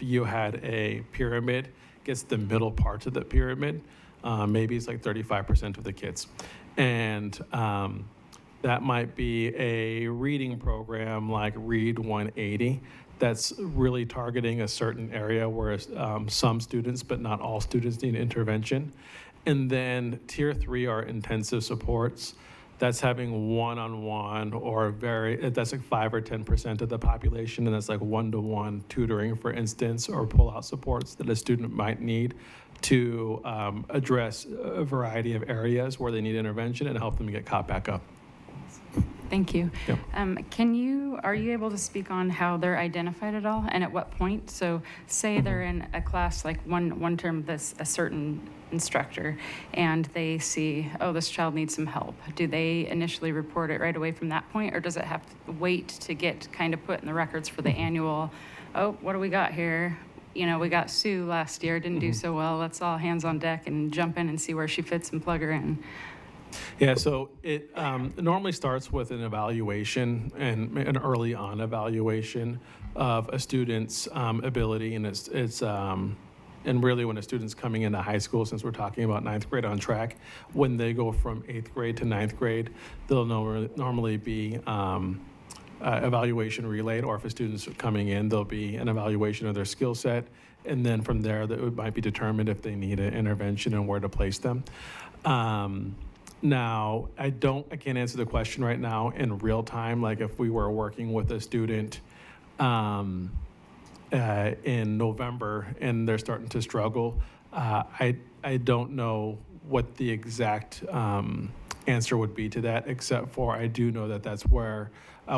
you had a pyramid, gets the middle part of the pyramid, maybe it's like 35% of the kids. And that might be a reading program like Read 180 that's really targeting a certain area where some students, but not all students, need intervention. And then tier 3 are intensive supports. That's having one-on-one or that's like 5 or 10% of the population, and that's like one-to-one tutoring, for instance, or pull-out supports that a student might need to address a variety of areas where they need intervention and help them get caught back up. Thank you. Yep. Are you able to speak on how they're identified at all and at what point? So say they're in a class, like one term, a certain instructor, and they see, oh, this child needs some help. Do they initially report it right away from that point, or does it have to wait to get kind of put in the records for the annual, oh, what do we got here? You know, we got Sue last year, didn't do so well. Let's all hands on deck and jump in and see where she fits and plug her in. Yeah, so it normally starts with an evaluation and an early on evaluation of a student's ability, and it's and really when a student's coming into high school, since we're talking about 9th grade on track, when they go from 8th grade to 9th grade, they'll normally be evaluation relayed, or if a student's coming in, there'll be an evaluation of their skill set, and then from there, it might be determined if they need an intervention and where to place them. Now, I can't answer the question right now in real time. Like if we were working with a student in November and they're starting to struggle, I don't know what the exact answer would be to that, except for I do know that that's where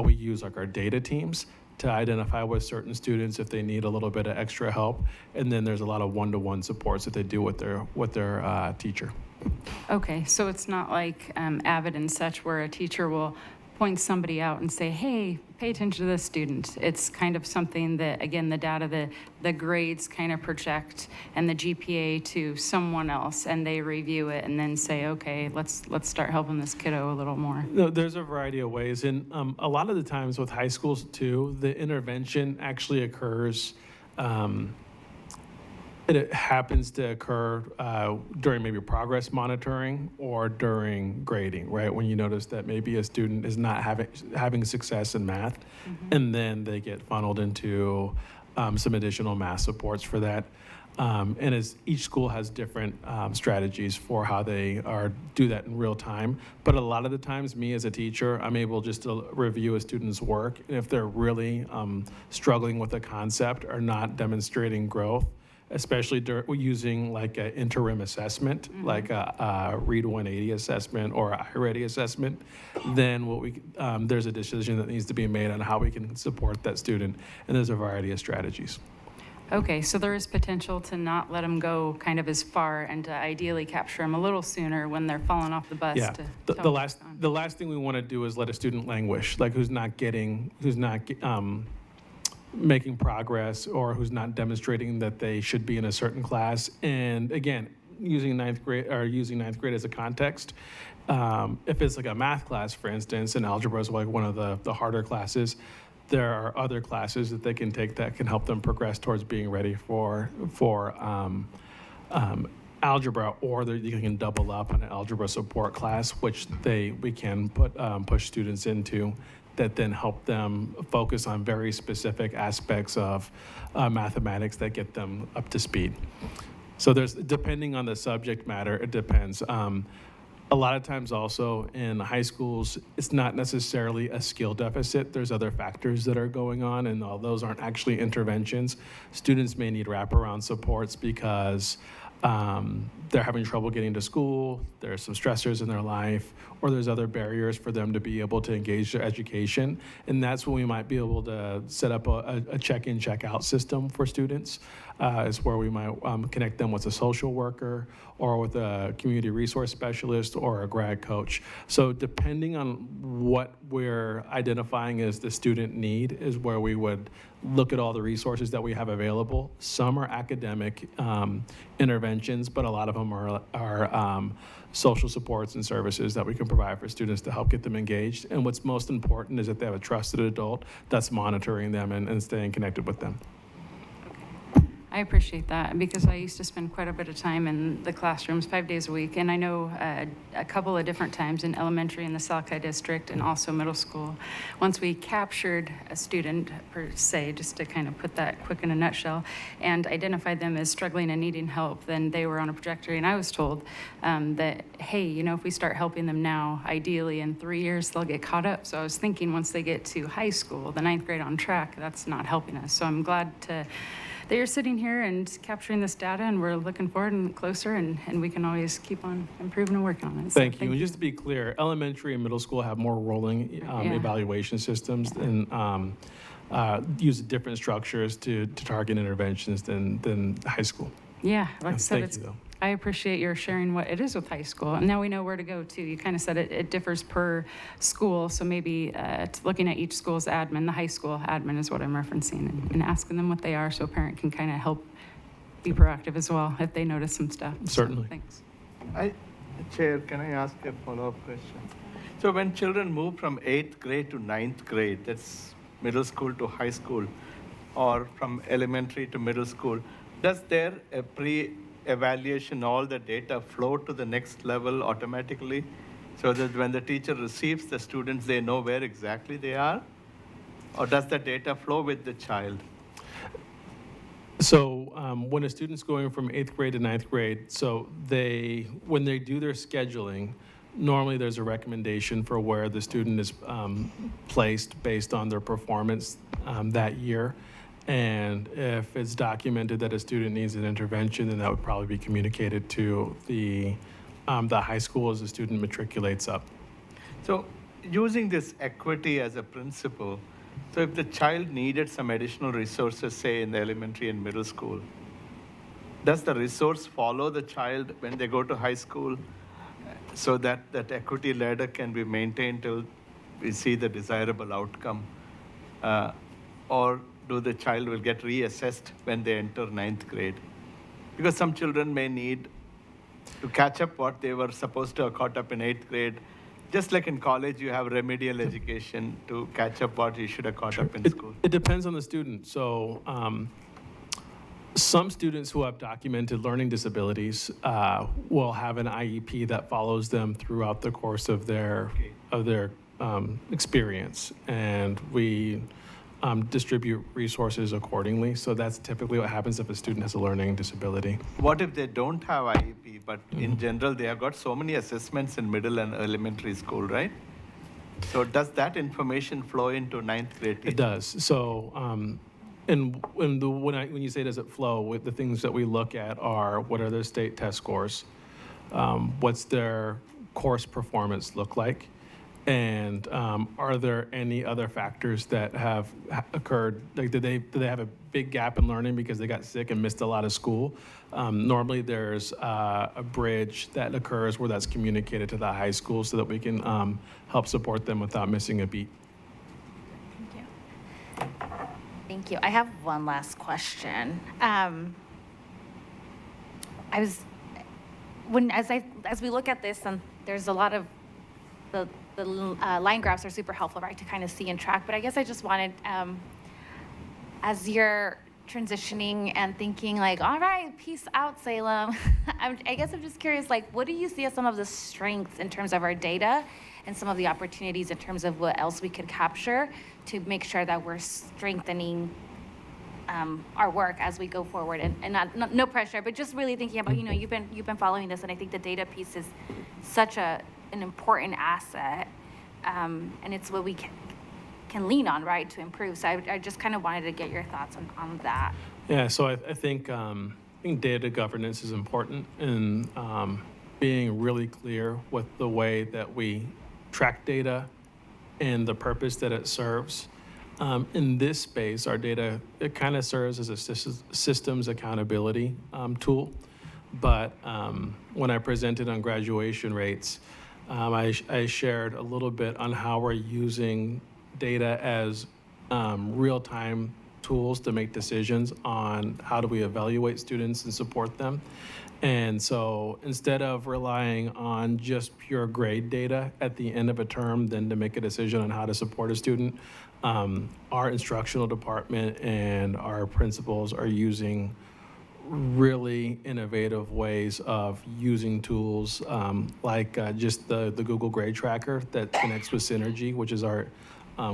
we use like our data teams to identify with certain students if they need a little bit of extra help, and then there's a lot of one-to-one supports that they do with their teacher. Okay, so it's not like Avid and such where a teacher will point somebody out and say, hey, pay attention to this student. It's kind of something that, again, the data, the grades kind of project and the GPA to someone else, and they review it and then say, okay, let's start helping this kiddo a little more. No, there's a variety of ways, and a lot of the times with high schools too, the intervention actually occurs. It happens to occur during maybe progress monitoring or during grading, right? When you notice that maybe a student is not having success in math, and then they get funneled into some additional math supports for that. And as each school has different strategies for how they do that in real time. But a lot of the times, me as a teacher, I'm able just to review a student's work. And if they're really struggling with a concept or not demonstrating growth, especially using like an interim assessment, like a Read 180 assessment or a iReady assessment, then there's a decision that needs to be made on how we can support that student. And there's a variety of strategies. Okay, so there is potential to not let them go kind of as far and to ideally capture them a little sooner when they're falling off the bus. Yeah, To the tell last what's going on. the last thing we want to do is let a student languish, like who's not making progress or who's not demonstrating that they should be in a certain class. And again, using ninth grade as a context, if it's like a math class, for instance, and algebra is like one of the harder classes, there are other classes that they can take that can help them progress towards being ready for algebra, or you can double up on an algebra support class, which we can push students into, that then help them focus on very specific aspects of mathematics that get them up to speed. So depending on the subject matter, it depends. A lot of times also in high schools, it's not necessarily a skill deficit. There's other factors that are going on, and all those aren't actually interventions. Students may need wraparound supports because they're having trouble getting to school, there's some stressors in their life, or there's other barriers for them to be able to engage their education. And that's when we might be able to set up a check-in, check-out system for students, is where we might connect them with a social worker or with a community resource specialist or a grad coach. So depending on what we're identifying as the student need is where we would look at all the resources that we have available. Some are academic interventions, but a lot of them are social supports and services that we can provide for students to help get them engaged. And what's most important is that they have a trusted adult that's monitoring them and staying connected with them. I appreciate that because I used to spend quite a bit of time in the classrooms 5 days a week. And I know a couple of different times in elementary in the Salem-Keizer district and also middle school, once we captured a student per se, just to kind of put that quick in a nutshell, and identified them as struggling and needing help, then they were on a trajectory. And I was told that, hey, if we start helping them now, ideally in 3 years, they'll get caught up. So I was thinking once they get to high school, the 9th grade on track, that's not helping us. So I'm glad that you're sitting here and capturing this data, and we're looking forward and closer, and we can always keep on improving and working on it. So Thank you. And just to be clear, elementary and middle school have more rolling evaluation systems and use different structures to target interventions than high school. Yeah, like I said, Thank you, though. I appreciate your sharing what it is with high school. And now we know where to go, too. You kind of said it differs per school, so maybe looking at each school's admin, the high school admin is what I'm referencing, and asking them what they are so a parent can kind of help be proactive as well if they notice some stuff. Certainly. So, thanks. Chair, can I ask a follow-up question? So when children move from 8th grade to 9th grade, that's middle school to high school, or from elementary to middle school, does their pre-evaluation, all the data flow to the next level automatically? So that when the teacher receives the students, they know where exactly they are? Or does the data flow with the child? So when a student's going from 8th grade to 9th grade, so when they do their scheduling, normally there's a recommendation for where the student is placed based on their performance that year. And if it's documented that a student needs an intervention, then that would probably be communicated to the the high school as the student matriculates up. So using this equity as a principle, so if the child needed some additional resources, say in the elementary and middle school, does the resource follow the child when they go to high school so that that equity ladder can be maintained till we see the desirable outcome? Or do the child will get reassessed when they enter ninth grade? Because some children may need to catch up what they were supposed to have caught up in eighth grade. Just like in college, you have remedial education to catch up what you should have caught up in school. It depends on the student. So some students who have documented learning disabilities will have an IEP that follows them throughout the course of their experience, and we distribute resources accordingly. So that's typically what happens if a student has a learning disability. What if they don't have IEP, but in general, they have got so many assessments in middle and elementary school, right? So does that information flow into ninth grade? It does. So, when you say does it flow, with the things that we look at are what are their state test scores, what's their course performance look like, and are there any other factors that have occurred? Like, do they have a big gap in learning because they got sick and missed a lot of school? Normally, there's a bridge that occurs where that's communicated to the high school so that we can help support them without missing a beat. Thank you. Thank you. I have one last question. As we look at this, and there's a lot of the line graphs are super helpful, right, to kind of see and track. But I guess I just wanted, as you're transitioning and thinking like, all right, peace out, Salem. I guess I'm just curious, like, what do you see as some of the strengths in terms of our data and some of the opportunities in terms of what else we could capture to make sure that we're strengthening our work as we go forward, and no pressure, but just really thinking about, you've been following this, and I think the data piece is such an important asset, and it's what we can lean on, right, to improve. So I just kind of wanted to get your thoughts on that. Yeah, so I think data governance is important, and being really clear with the way that we track data and the purpose that it serves. In this space, our data, it kind of serves as a systems accountability tool. But when I presented on graduation rates, I shared a little bit on how we're using data as real-time tools to make decisions on how do we evaluate students and support them. And so instead of relying on just pure grade data at the end of a term, then to make a decision on how to support a student, our instructional department and our principals are using really innovative ways of using tools like just the Google Grade Tracker that connects with Synergy, which is our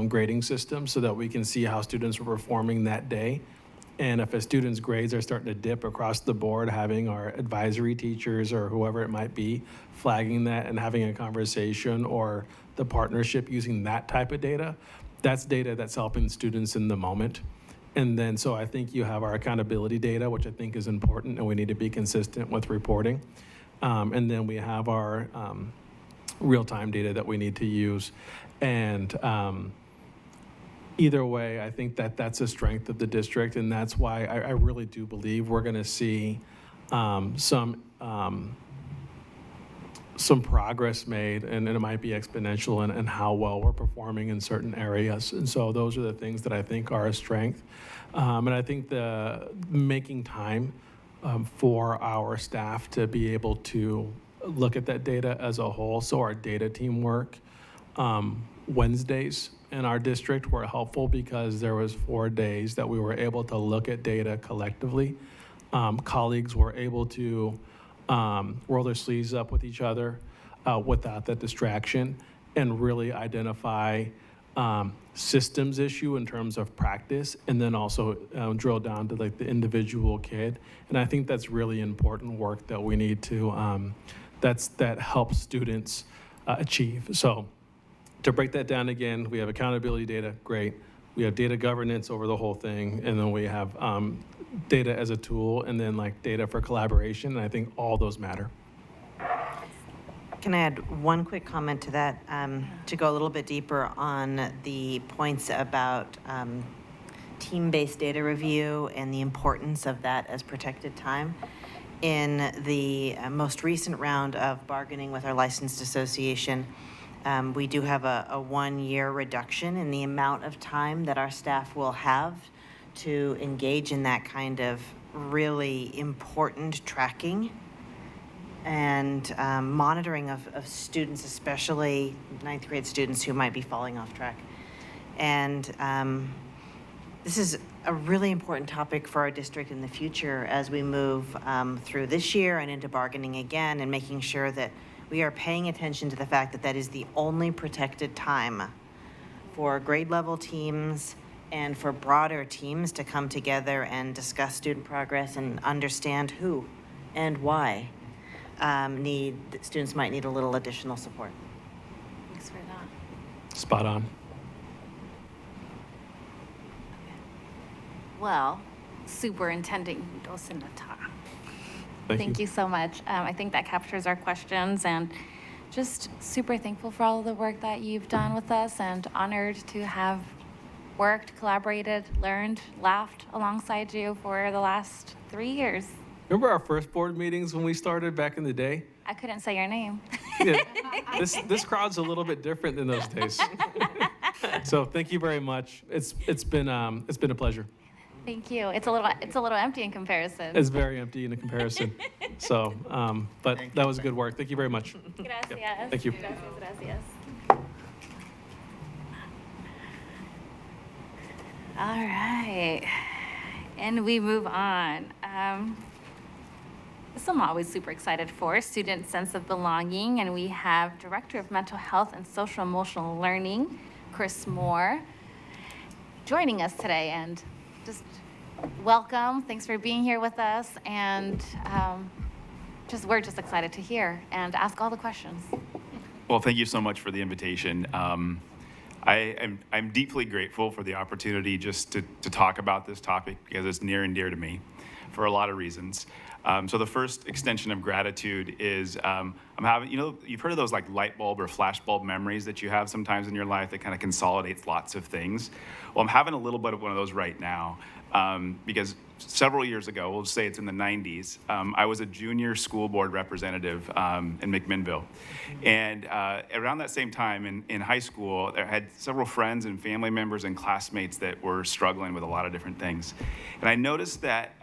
grading system, so that we can see how students are performing that day. And if a student's grades are starting to dip across the board, having our advisory teachers or whoever it might be flagging that and having a conversation, or the partnership using that type of data, that's data that's helping students in the moment. And then, so I think you have our accountability data, which I think is important, and we need to be consistent with reporting. And then we have our real-time data that we need to use. And either way, I think that that's a strength of the district, and that's why I really do believe we're going to see some progress made, and it might be exponential in how well we're performing in certain areas. And so those are the things that I think are a strength. And I think the making time for our staff to be able to look at that data as a whole. So our data team work Wednesdays in our district were helpful because there was 4 days that we were able to look at data collectively. Colleagues were able to roll their sleeves up with each other without that distraction, and really identify systems issue in terms of practice, and then also drill down to like the individual kid. And I think that's really important work that we need to, that helps students achieve. So to break that down again, we have accountability data, great. We have data governance over the whole thing, and then we have data as a tool, and then like data for collaboration, and I think all those matter. Can I add one quick comment to that, to go a little bit deeper on the points about team-based data review and the importance of that as protected time? In the most recent round of bargaining with our licensed association, we do have a 1-year reduction in the amount of time that our staff will have to engage in that kind of really important tracking and monitoring of students, especially 9th grade students who might be falling off track. And this is a really important topic for our district in the future as we move through this year and into bargaining again, and making sure that we are paying attention to the fact that that is the only protected time for grade level teams and for broader teams to come together and discuss student progress and understand who and why students might need a little additional support. Thanks for that. Spot on. Well, Superintendent Dosinata. Thank you. You so much. I think that captures our questions, and just super thankful for all of the work that you've done with us, and honored to have worked, collaborated, learned, laughed alongside you for the last 3 years. Remember our first board meetings when we started back in the day? I couldn't say your name. Yeah. This crowd's a little bit different than those days. So thank you very much. It's been a pleasure. Thank you. It's a little empty in comparison. It's very empty in a comparison. So, but that was good work. Thank you very much. Gracias. Thank you. Gracias. All right. And we move on. This I'm always super excited for, student sense of belonging. And we have Director of Mental Health and Social Emotional Learning, Chris Moore, joining us today. And just welcome. Thanks for being here with us. And we're just excited to hear and ask all the questions. Well, thank you so much for the invitation. I'm deeply grateful for the opportunity just to talk about this topic because it's near and dear to me for a lot of reasons. So the first extension of gratitude is I'm having, you've heard of those like light bulb or flash bulb memories that you have sometimes in your life that kind of consolidates lots of things. Well, I'm having a little bit of one of those right now because several years ago, we'll just say it's in the 90s, I was a junior school board representative in McMinnville. And around that same time in high school, I had several friends and family members and classmates that were struggling with a lot of different things. And I noticed that,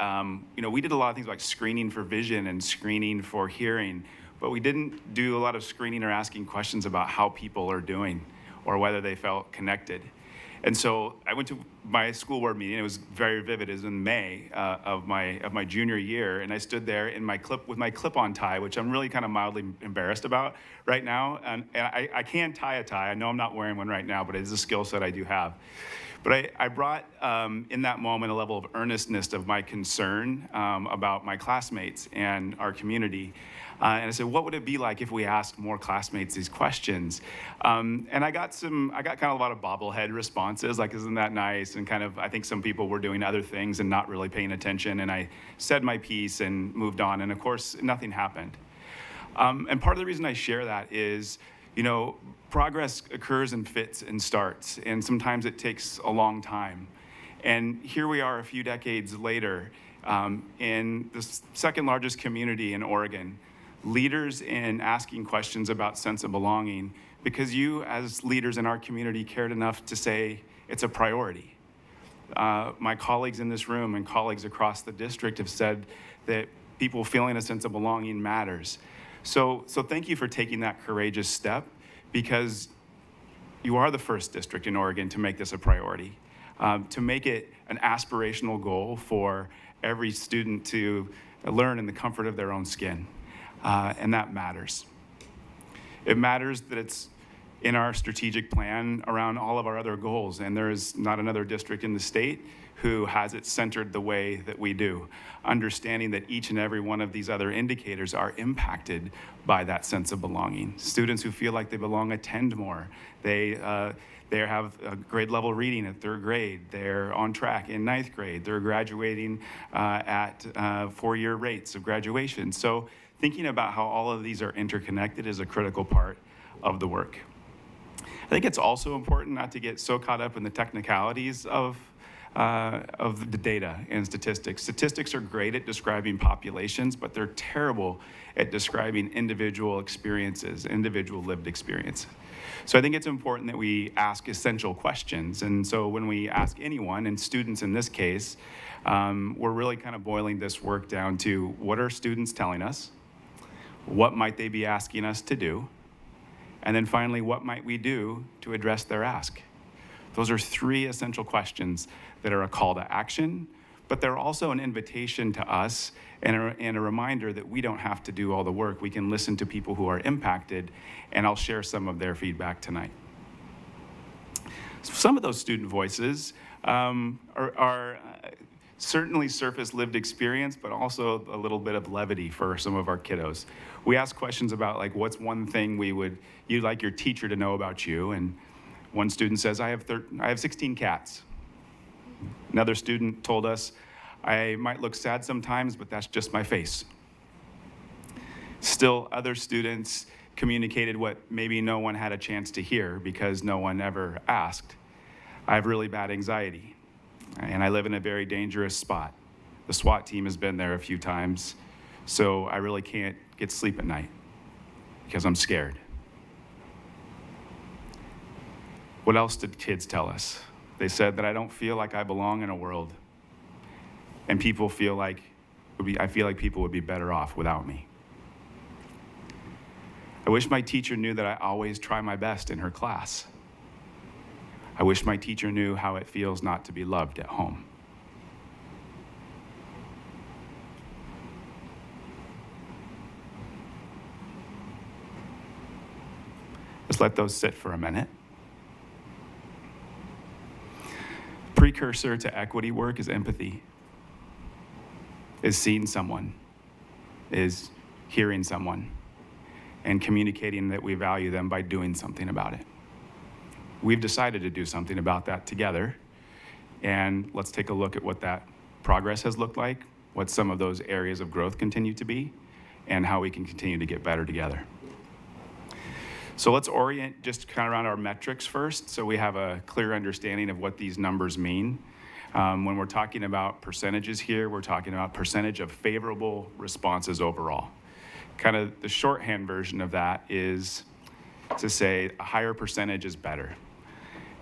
we did a lot of things like screening for vision and screening for hearing, but we didn't do a lot of screening or asking questions about how people are doing or whether they felt connected. And so I went to my school board meeting. It was very vivid. It was in May of my junior year, and I stood there with my clip-on tie, which I'm really kind of mildly embarrassed about right now. And I can tie a tie. I know I'm not wearing one right now, but it is a skill set I do have. But I brought in that moment a level of earnestness of my concern about my classmates and our community. And I said, what would it be like if we asked more classmates these questions? And I got kind of a lot of bobblehead responses, like, isn't that nice? And kind of, I think some people were doing other things and not really paying attention. And I said my piece and moved on. And of course, nothing happened. And part of the reason I share that is, progress occurs in fits and starts. And sometimes it takes a long time. And here we are a few decades later in the second largest community in Oregon, leaders in asking questions about sense of belonging because you as leaders in our community cared enough to say it's a priority. My colleagues in this room and colleagues across the district have said that people feeling a sense of belonging matters. So thank you for taking that courageous step because you are the first district in Oregon to make this a priority, to make it an aspirational goal for every student to learn in the comfort of their own skin. And that matters. It matters that it's in our strategic plan around all of our other goals. And there is not another district in the state who has it centered the way that we do, understanding that each and every one of these other indicators are impacted by that sense of belonging. Students who feel like they belong attend more. They have a grade level reading at 3rd grade. They're on track in 9th grade. They're graduating at 4-year rates of graduation. So thinking about how all of these are interconnected is a critical part of the work. I think it's also important not to get so caught up in the technicalities of the data and statistics. Statistics are great at describing populations, but they're terrible at describing individual experiences, individual lived experience. So I think it's important that we ask essential questions. And so when we ask anyone, and students in this case, we're really kind of boiling this work down to what are students telling us? What might they be asking us to do? And then finally, what might we do to address their ask? Those are 3 essential questions that are a call to action, but they're also an invitation to us and a reminder that we don't have to do all the work. We can listen to people who are impacted, and I'll share some of their feedback tonight. Some of those student voices are certainly surface lived experience, but also a little bit of levity for some of our kiddos. We ask questions about like, what's one thing you'd like your teacher to know about you? And one student says, I have 16 cats. Another student told us, I might look sad sometimes, but that's just my face. Still, other students communicated what maybe no one had a chance to hear because no one ever asked. I have really bad anxiety, and I live in a very dangerous spot. The SWAT team has been there a few times, so I really can't get sleep at night because I'm scared. What else did kids tell us? They said that I don't feel like I belong in a world, and I feel like people would be better off without me. I wish my teacher knew that I always try my best in her class. I wish my teacher knew how it feels not to be loved at home. Just let those sit for a minute. Precursor to equity work is empathy, is seeing someone, is hearing someone, and communicating that we value them by doing something about it. We've decided to do something about that together, and let's take a look at what that progress has looked like, what some of those areas of growth continue to be, and how we can continue to get better together. So let's orient just kind of around our metrics first, so we have a clear understanding of what these numbers mean. When we're talking about percentages here, we're talking about percentage of favorable responses overall. Kind of the shorthand version of that is to say a higher percentage is better.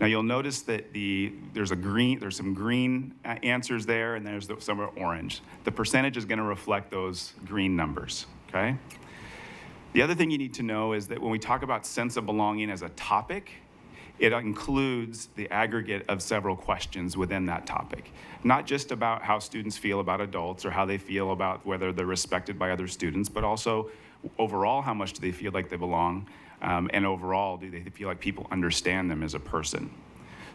Now you'll notice that there's some green answers there, and there's some are orange. The percentage is going to reflect those green numbers, okay? The other thing you need to know is that when we talk about sense of belonging as a topic, it includes the aggregate of several questions within that topic. Not just about how students feel about adults or how they feel about whether they're respected by other students, but also overall, how much do they feel like they belong? And overall, do they feel like people understand them as a person?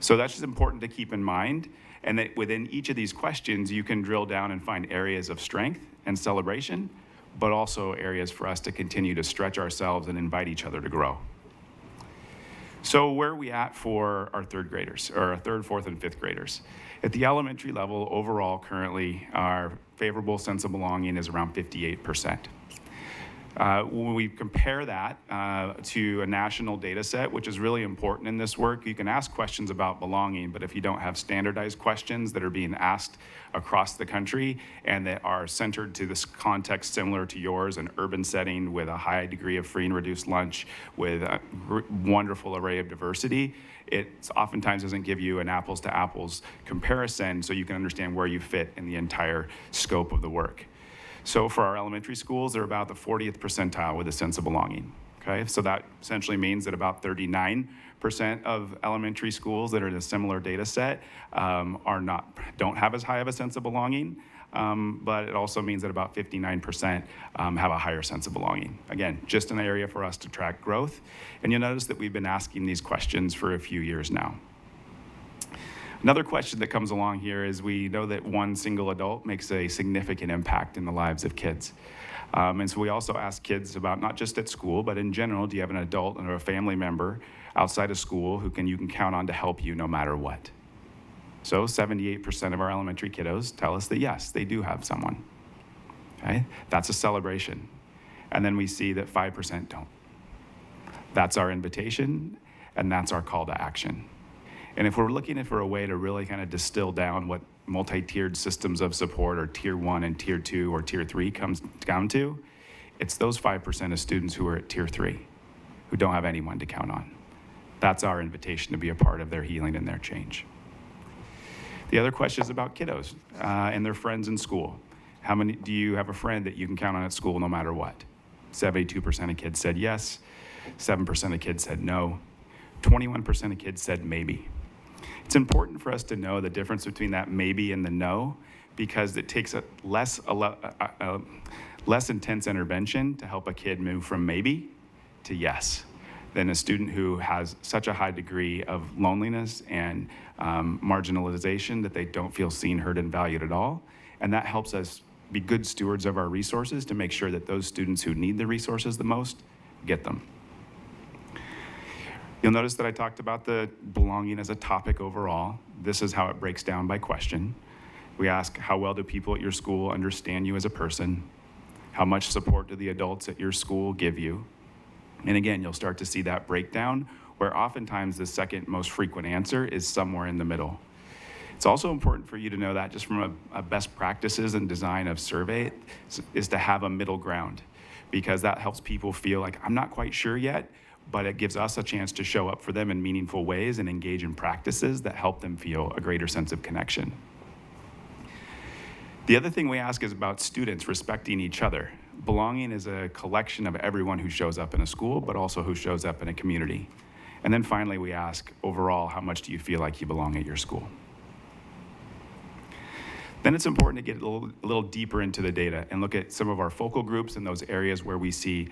So that's just important to keep in mind, and that within each of these questions, you can drill down and find areas of strength and celebration, but also areas for us to continue to stretch ourselves and invite each other to grow. So where are we at for our 3rd graders, or our 3rd, 4th, and 5th graders? At the elementary level, overall, currently, our favorable sense of belonging is around 58%. When we compare that to a national data set, which is really important in this work, you can ask questions about belonging, but if you don't have standardized questions that are being asked across the country and that are centered to this context similar to yours, an urban setting with a high degree of free and reduced lunch, with a wonderful array of diversity, it oftentimes doesn't give you an apples to apples comparison so you can understand where you fit in the entire scope of the work. So for our elementary schools, they're about the 40th percentile with a sense of belonging, okay? So that essentially means that about 39% of elementary schools that are in a similar data set don't have as high of a sense of belonging. but it also means that about 59% have a higher sense of belonging. Again, just an area for us to track growth. And you'll notice that we've been asking these questions for a few years now. Another question that comes along here is we know that one single adult makes a significant impact in the lives of kids. And so we also ask kids about, not just at school, but in general, do you have an adult or a family member outside of school who you can count on to help you no matter what? So 78% of our elementary kiddos tell us that yes, they do have someone. Okay? That's a celebration. And then we see that 5% don't. That's our invitation, and that's our call to action. And if we're looking for a way to really kind of distill down what multi-tiered systems of support, or tier 1 and tier 2 or tier 3 comes down to, it's those 5% of students who are at tier 3 who don't have anyone to count on. That's our invitation to be a part of their healing and their change. The other question is about kiddos and their friends in school. How many do you have a friend that you can count on at school no matter what? 72% of kids said yes, 7% of kids said no, 21% of kids said maybe. It's important for us to know the difference between that maybe and the no, because it takes a less intense intervention to help a kid move from maybe to yes than a student who has such a high degree of loneliness and marginalization that they don't feel seen, heard, and valued at all. And that helps us be good stewards of our resources to make sure that those students who need the resources the most get them. You'll notice that I talked about the belonging as a topic overall. This is how it breaks down by question. We ask, how well do people at your school understand you as a person? How much support do the adults at your school give you? And again, you'll start to see that breakdown, where oftentimes the second most frequent answer is somewhere in the middle. It's also important for you to know that just from a best practices and design of survey is to have a middle ground, because that helps people feel like, I'm not quite sure yet, but it gives us a chance to show up for them in meaningful ways and engage in practices that help them feel a greater sense of connection. The other thing we ask is about students respecting each other. Belonging is a collection of everyone who shows up in a school, but also who shows up in a community. And then finally, we ask, overall, how much do you feel like you belong at your school? Then it's important to get a little deeper into the data and look at some of our focal groups in those areas where we see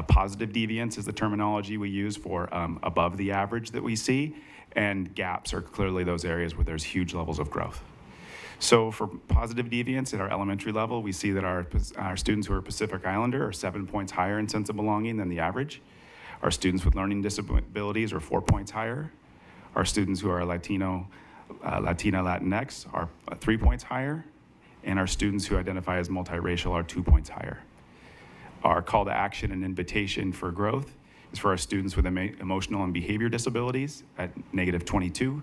positive deviance is the terminology we use for above the average that we see, and gaps are clearly those areas where there's huge levels of growth. So for positive deviance at our elementary level, we see that our students who are Pacific Islander are 7 points higher in sense of belonging than the average. Our students with learning disabilities are 4 points higher. Our students who are Latina, Latinx are 3 points higher. And our students who identify as multiracial are 2 points higher. Our call to action and invitation for growth is for our students with emotional and behavior disabilities at -22.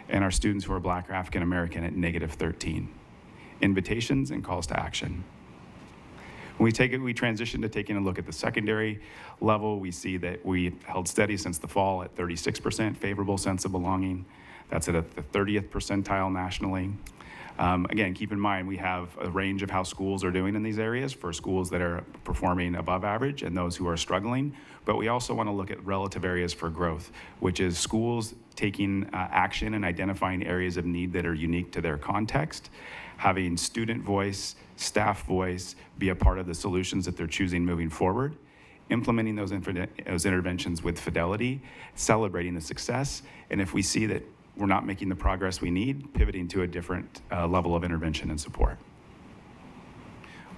And our students who are Black or African American at -13. Invitations and calls to action. When we transition to taking a look at the secondary level, we see that we held steady since the fall at 36% favorable sense of belonging. That's at the 30th percentile nationally. Again, keep in mind, we have a range of how schools are doing in these areas for schools that are performing above average and those who are struggling. But we also want to look at relative areas for growth, which is schools taking action and identifying areas of need that are unique to their context, having student voice, staff voice be a part of the solutions that they're choosing moving forward, implementing those interventions with fidelity, celebrating the success, and if we see that we're not making the progress we need, pivoting to a different level of intervention and support.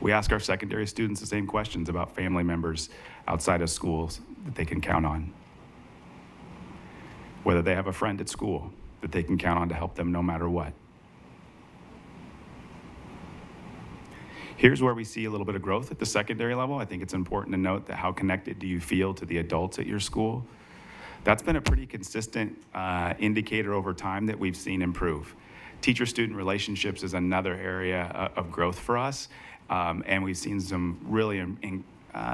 We ask our secondary students the same questions about family members outside of schools that they can count on. Whether they have a friend at school that they can count on to help them no matter what. Here's where we see a little bit of growth at the secondary level. I think it's important to note that how connected do you feel to the adults at your school? That's been a pretty consistent indicator over time that we've seen improve. Teacher-student relationships is another area of growth for us, and we've seen some really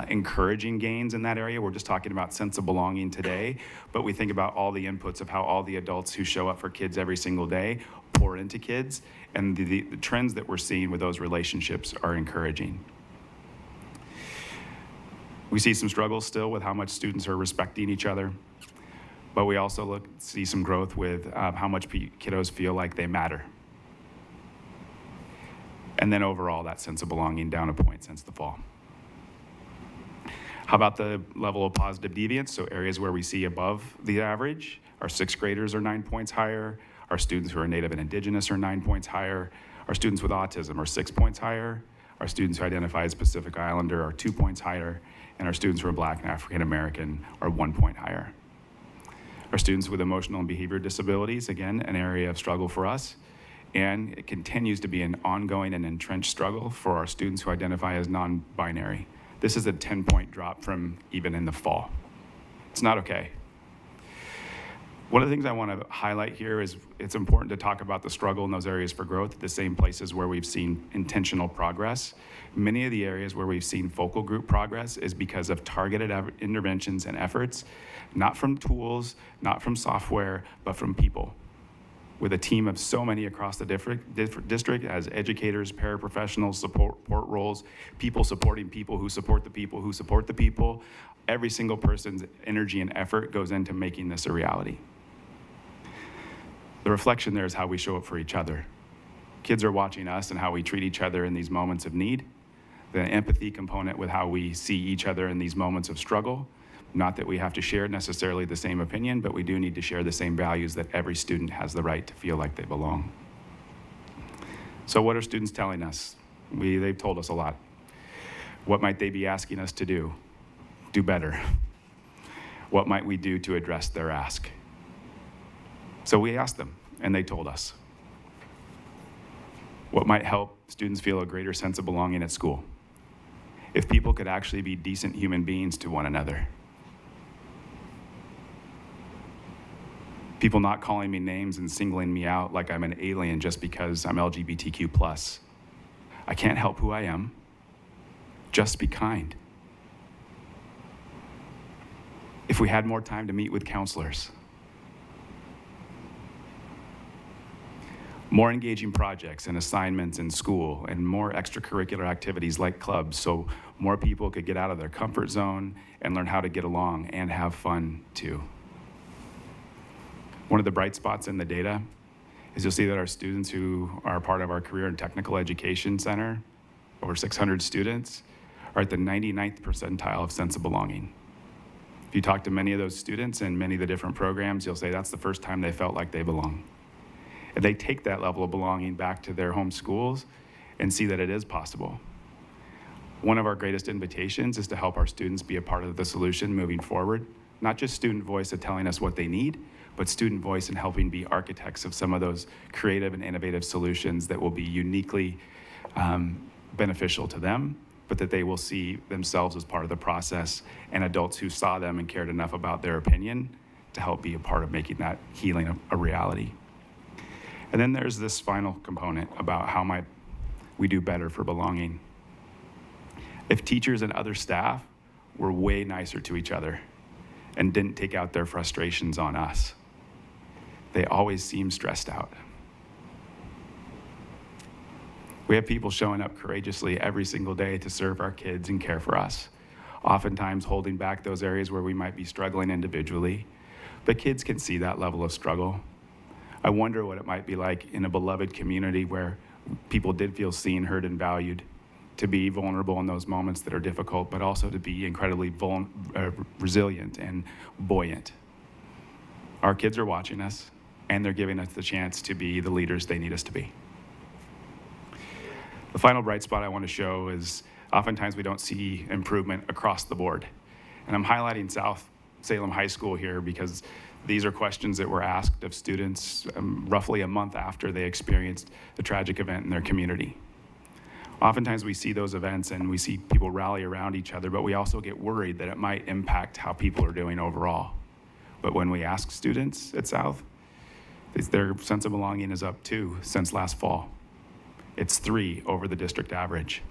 encouraging gains in that area. We're just talking about sense of belonging today, but we think about all the inputs of how all the adults who show up for kids every single day pour into kids, and the trends that we're seeing with those relationships are encouraging. We see some struggles still with how much students are respecting each other, but we also see some growth with how much kiddos feel like they matter. And then overall, that sense of belonging down a point since the fall. How about the level of positive deviance? So areas where we see above the average, our sixth graders are 9 points higher, our students who are Native and Indigenous are 9 points higher, our students with autism are 6 points higher, our students who identify as Pacific Islander are 2 points higher, and our students who are Black and African American are 1 point higher. Our students with emotional and behavior disabilities, again, an area of struggle for us, and it continues to be an ongoing and entrenched struggle for our students who identify as non-binary. This is a 10-point drop from even in the fall. It's not okay. One of the things I want to highlight here is it's important to talk about the struggle in those areas for growth at the same places where we've seen intentional progress. Many of the areas where we've seen focal group progress is because of targeted interventions and efforts, not from tools, not from software, but from people. With a team of so many across the district as educators, paraprofessionals, support roles, people supporting people who support the people who support the people, every single person's energy and effort goes into making this a reality. The reflection there is how we show up for each other. Kids are watching us and how we treat each other in these moments of need. The empathy component with how we see each other in these moments of struggle. Not that we have to share necessarily the same opinion, but we do need to share the same values that every student has the right to feel like they belong. So what are students telling us? They've told us a lot. What might they be asking us to do? Do better. What might we do to address their ask? So we asked them, and they told us. What might help students feel a greater sense of belonging at school? If people could actually be decent human beings to one another. People not calling me names and singling me out like I'm an alien just because I'm LGBTQ+. I can't help who I am. Just be kind. If we had more time to meet with counselors. More engaging projects and assignments in school and more extracurricular activities like clubs so more people could get out of their comfort zone and learn how to get along and have fun too. One of the bright spots in the data is you'll see that our students who are part of our Career and Technical Education Center, over 600 students, are at the 99th percentile of sense of belonging. If you talk to many of those students in many of the different programs, you'll say that's the first time they felt like they belong. And they take that level of belonging back to their home schools and see that it is possible. One of our greatest invitations is to help our students be a part of the solution moving forward. Not just student voice of telling us what they need, but student voice in helping be architects of some of those creative and innovative solutions that will be uniquely beneficial to them, but that they will see themselves as part of the process, and adults who saw them and cared enough about their opinion to help be a part of making that healing a reality. And then there's this final component about how might we do better for belonging. If teachers and other staff were way nicer to each other and didn't take out their frustrations on us, they always seem stressed out. We have people showing up courageously every single day to serve our kids and care for us, oftentimes holding back those areas where we might be struggling individually, but kids can see that level of struggle. I wonder what it might be like in a beloved community where people did feel seen, heard, and valued, to be vulnerable in those moments that are difficult, but also to be incredibly resilient and buoyant. Our kids are watching us, and they're giving us the chance to be the leaders they need us to be. The final bright spot I want to show is oftentimes we don't see improvement across the board. And I'm highlighting South Salem High School here because these are questions that were asked of students roughly a month after they experienced a tragic event in their community. Oftentimes we see those events and we see people rally around each other, but we also get worried that it might impact how people are doing overall. But when we ask students at South, their sense of belonging is up 2 since last fall. It's 3 over the district average.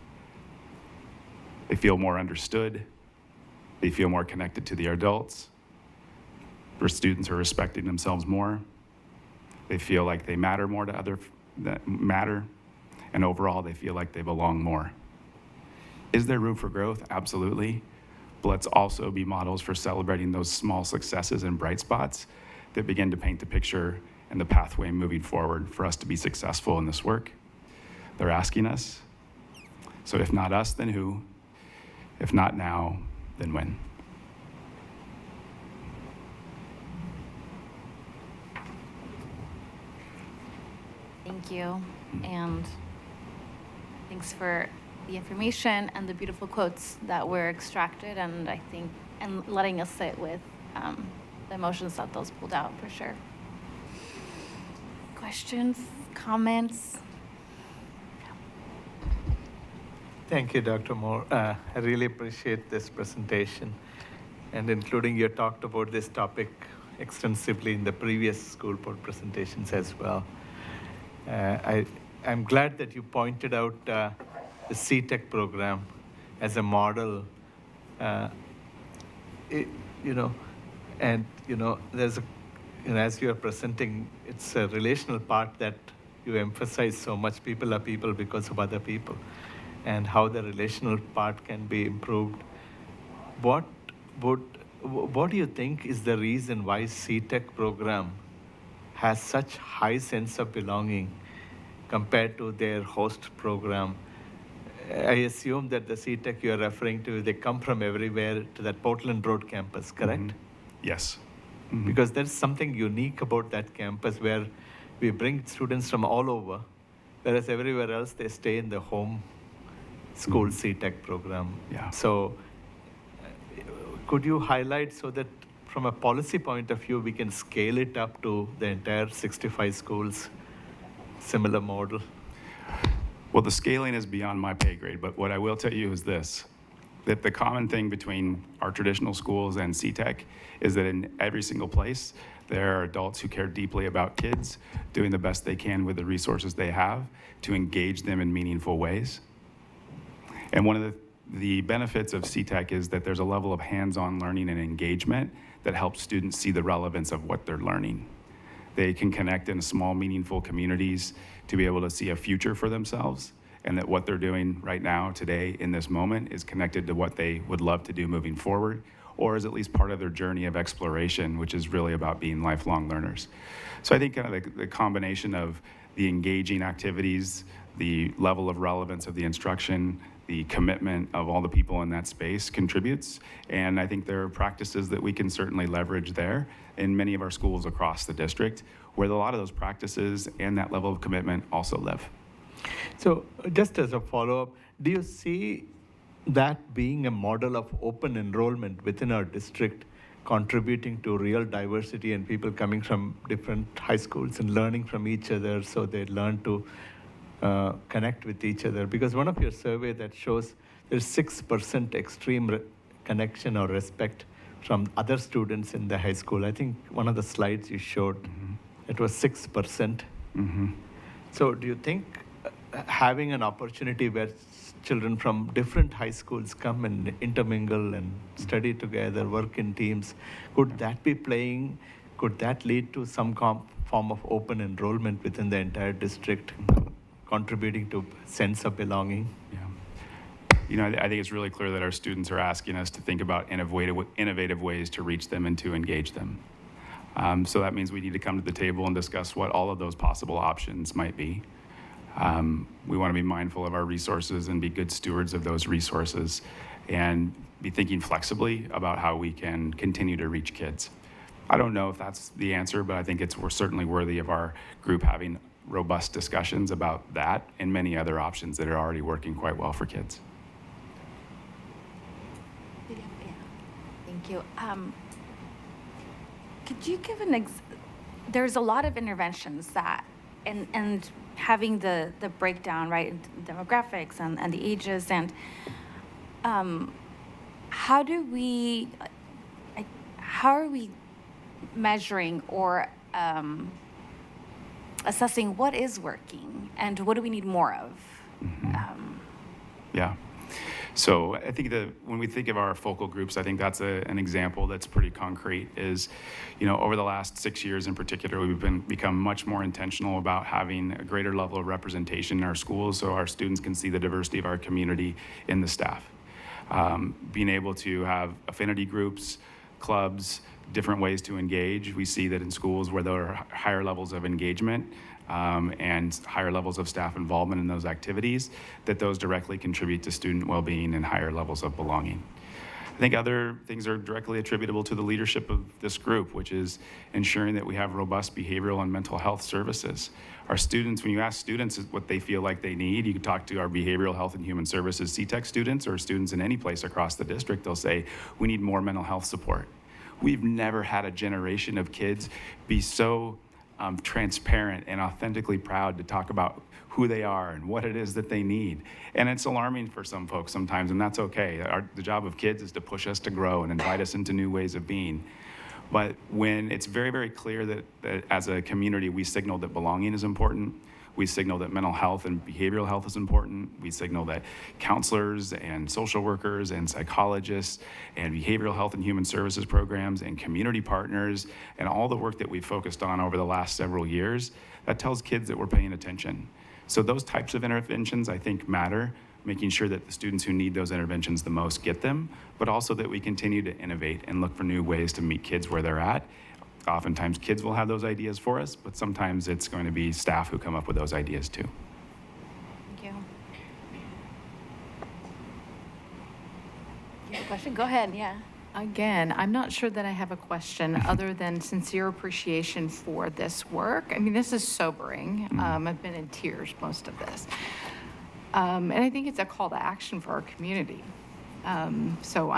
They feel more understood. They feel more connected to the adults. Their students are respecting themselves more. They feel like they matter more to others that matter. And overall, they feel like they belong more. Is there room for growth? Absolutely. But let's also be models for celebrating those small successes and bright spots that begin to paint the picture and the pathway moving forward for us to be successful in this work. They're asking us. So if not us, then who? If not now, then when? Thank you, and thanks for the information and the beautiful quotes that were extracted, and I think, and letting us sit with the emotions that those pulled out, for sure. Questions, comments? Thank you, Dr. Moore. I really appreciate this presentation, and including you talked about this topic extensively in the previous school board presentations as well. I'm glad that you pointed out the CTEC program as a model. There's a, as you are presenting, it's a relational part that you emphasize so much. People are people because of other people, and how the relational part can be improved. What do you think is the reason why CTEC program has such high sense of belonging compared to their host program? I assume that the CTEC you're referring to, they come from everywhere to that Portland Road campus, correct? Mm-hmm. Yes. Mm-hmm. Because there's something unique about that campus where we bring students from all over, whereas everywhere else they stay in the home school CTEC program. Yeah. So could you highlight so that from a policy point of view, we can scale it up to the entire 65 schools, similar model? Well, the scaling is beyond my pay grade, but what I will tell you is this, that the common thing between our traditional schools and CTEC is that in every single place, there are adults who care deeply about kids, doing the best they can with the resources they have to engage them in meaningful ways. And one of the benefits of CTEC is that there's a level of hands-on learning and engagement that helps students see the relevance of what they're learning. They can connect in small, meaningful communities to be able to see a future for themselves, and that what they're doing right now, today, in this moment, is connected to what they would love to do moving forward, or is at least part of their journey of exploration, which is really about being lifelong learners. So I think kind of the combination of the engaging activities, the level of relevance of the instruction, the commitment of all the people in that space contributes. And I think there are practices that we can certainly leverage there in many of our schools across the district, where a lot of those practices and that level of commitment also live. So just as a follow-up, do you see that being a model of open enrollment within our district, contributing to real diversity and people coming from different high schools and learning from each other so they learn to connect with each other? Because one of your survey that shows there's 6% extreme connection or respect from other students in the high school. I think one of the slides you showed, it was 6%. Mm-hmm. So do you think having an opportunity where children from different high schools come and intermingle and study together, work in teams, could that lead to some form of open enrollment within the entire district, contributing to sense of belonging? Yeah. You know, I think it's really clear that our students are asking us to think about innovative ways to reach them and to engage them. So that means we need to come to the table and discuss what all of those possible options might be. We want to be mindful of our resources and be good stewards of those resources and be thinking flexibly about how we can continue to reach kids. I don't know if that's the answer, but I think we're certainly worthy of our group having robust discussions about that and many other options that are already working quite well for kids. Thank you. Could you give there's a lot of interventions that, and having the breakdown, right, in demographics and the ages, and how are we measuring or assessing what is working and what do we need more of? Mm-hmm. Yeah. So I think that when we think of our focal groups, I think that's an example that's pretty concrete is, over the last 6 years in particular, we've become much more intentional about having a greater level of representation in our schools so our students can see the diversity of our community in the staff. Being able to have affinity groups, clubs, different ways to engage. We see that in schools where there are higher levels of engagement, and higher levels of staff involvement in those activities, that those directly contribute to student well-being and higher levels of belonging. I think other things are directly attributable to the leadership of this group, which is ensuring that we have robust behavioral and mental health services. Our students, when you ask students what they feel like they need, you can talk to our behavioral health and human services CTEC students or students in any place across the district, they'll say, we need more mental health support. We've never had a generation of kids be so transparent and authentically proud to talk about who they are and what it is that they need. And it's alarming for some folks sometimes, and that's okay. The job of kids is to push us to grow and invite us into new ways of being. But when it's very, very clear that as a community we signal that belonging is important, we signal that mental health and behavioral health is important, we signal that counselors and social workers and psychologists and behavioral health and human services programs and community partners and all the work that we've focused on over the last several years, that tells kids that we're paying attention. So those types of interventions, I think, matter, making sure that the students who need those interventions the most get them, but also that we continue to innovate and look for new ways to meet kids where they're at. Oftentimes kids will have those ideas for us, but sometimes it's going to be staff who come up with those ideas too. Thank you. You have a question? Go ahead, yeah. Again, I'm not sure that I have a question other than sincere appreciation for this work. I mean, this is sobering. I've been in tears most of this. And I think it's a call to action for our community. So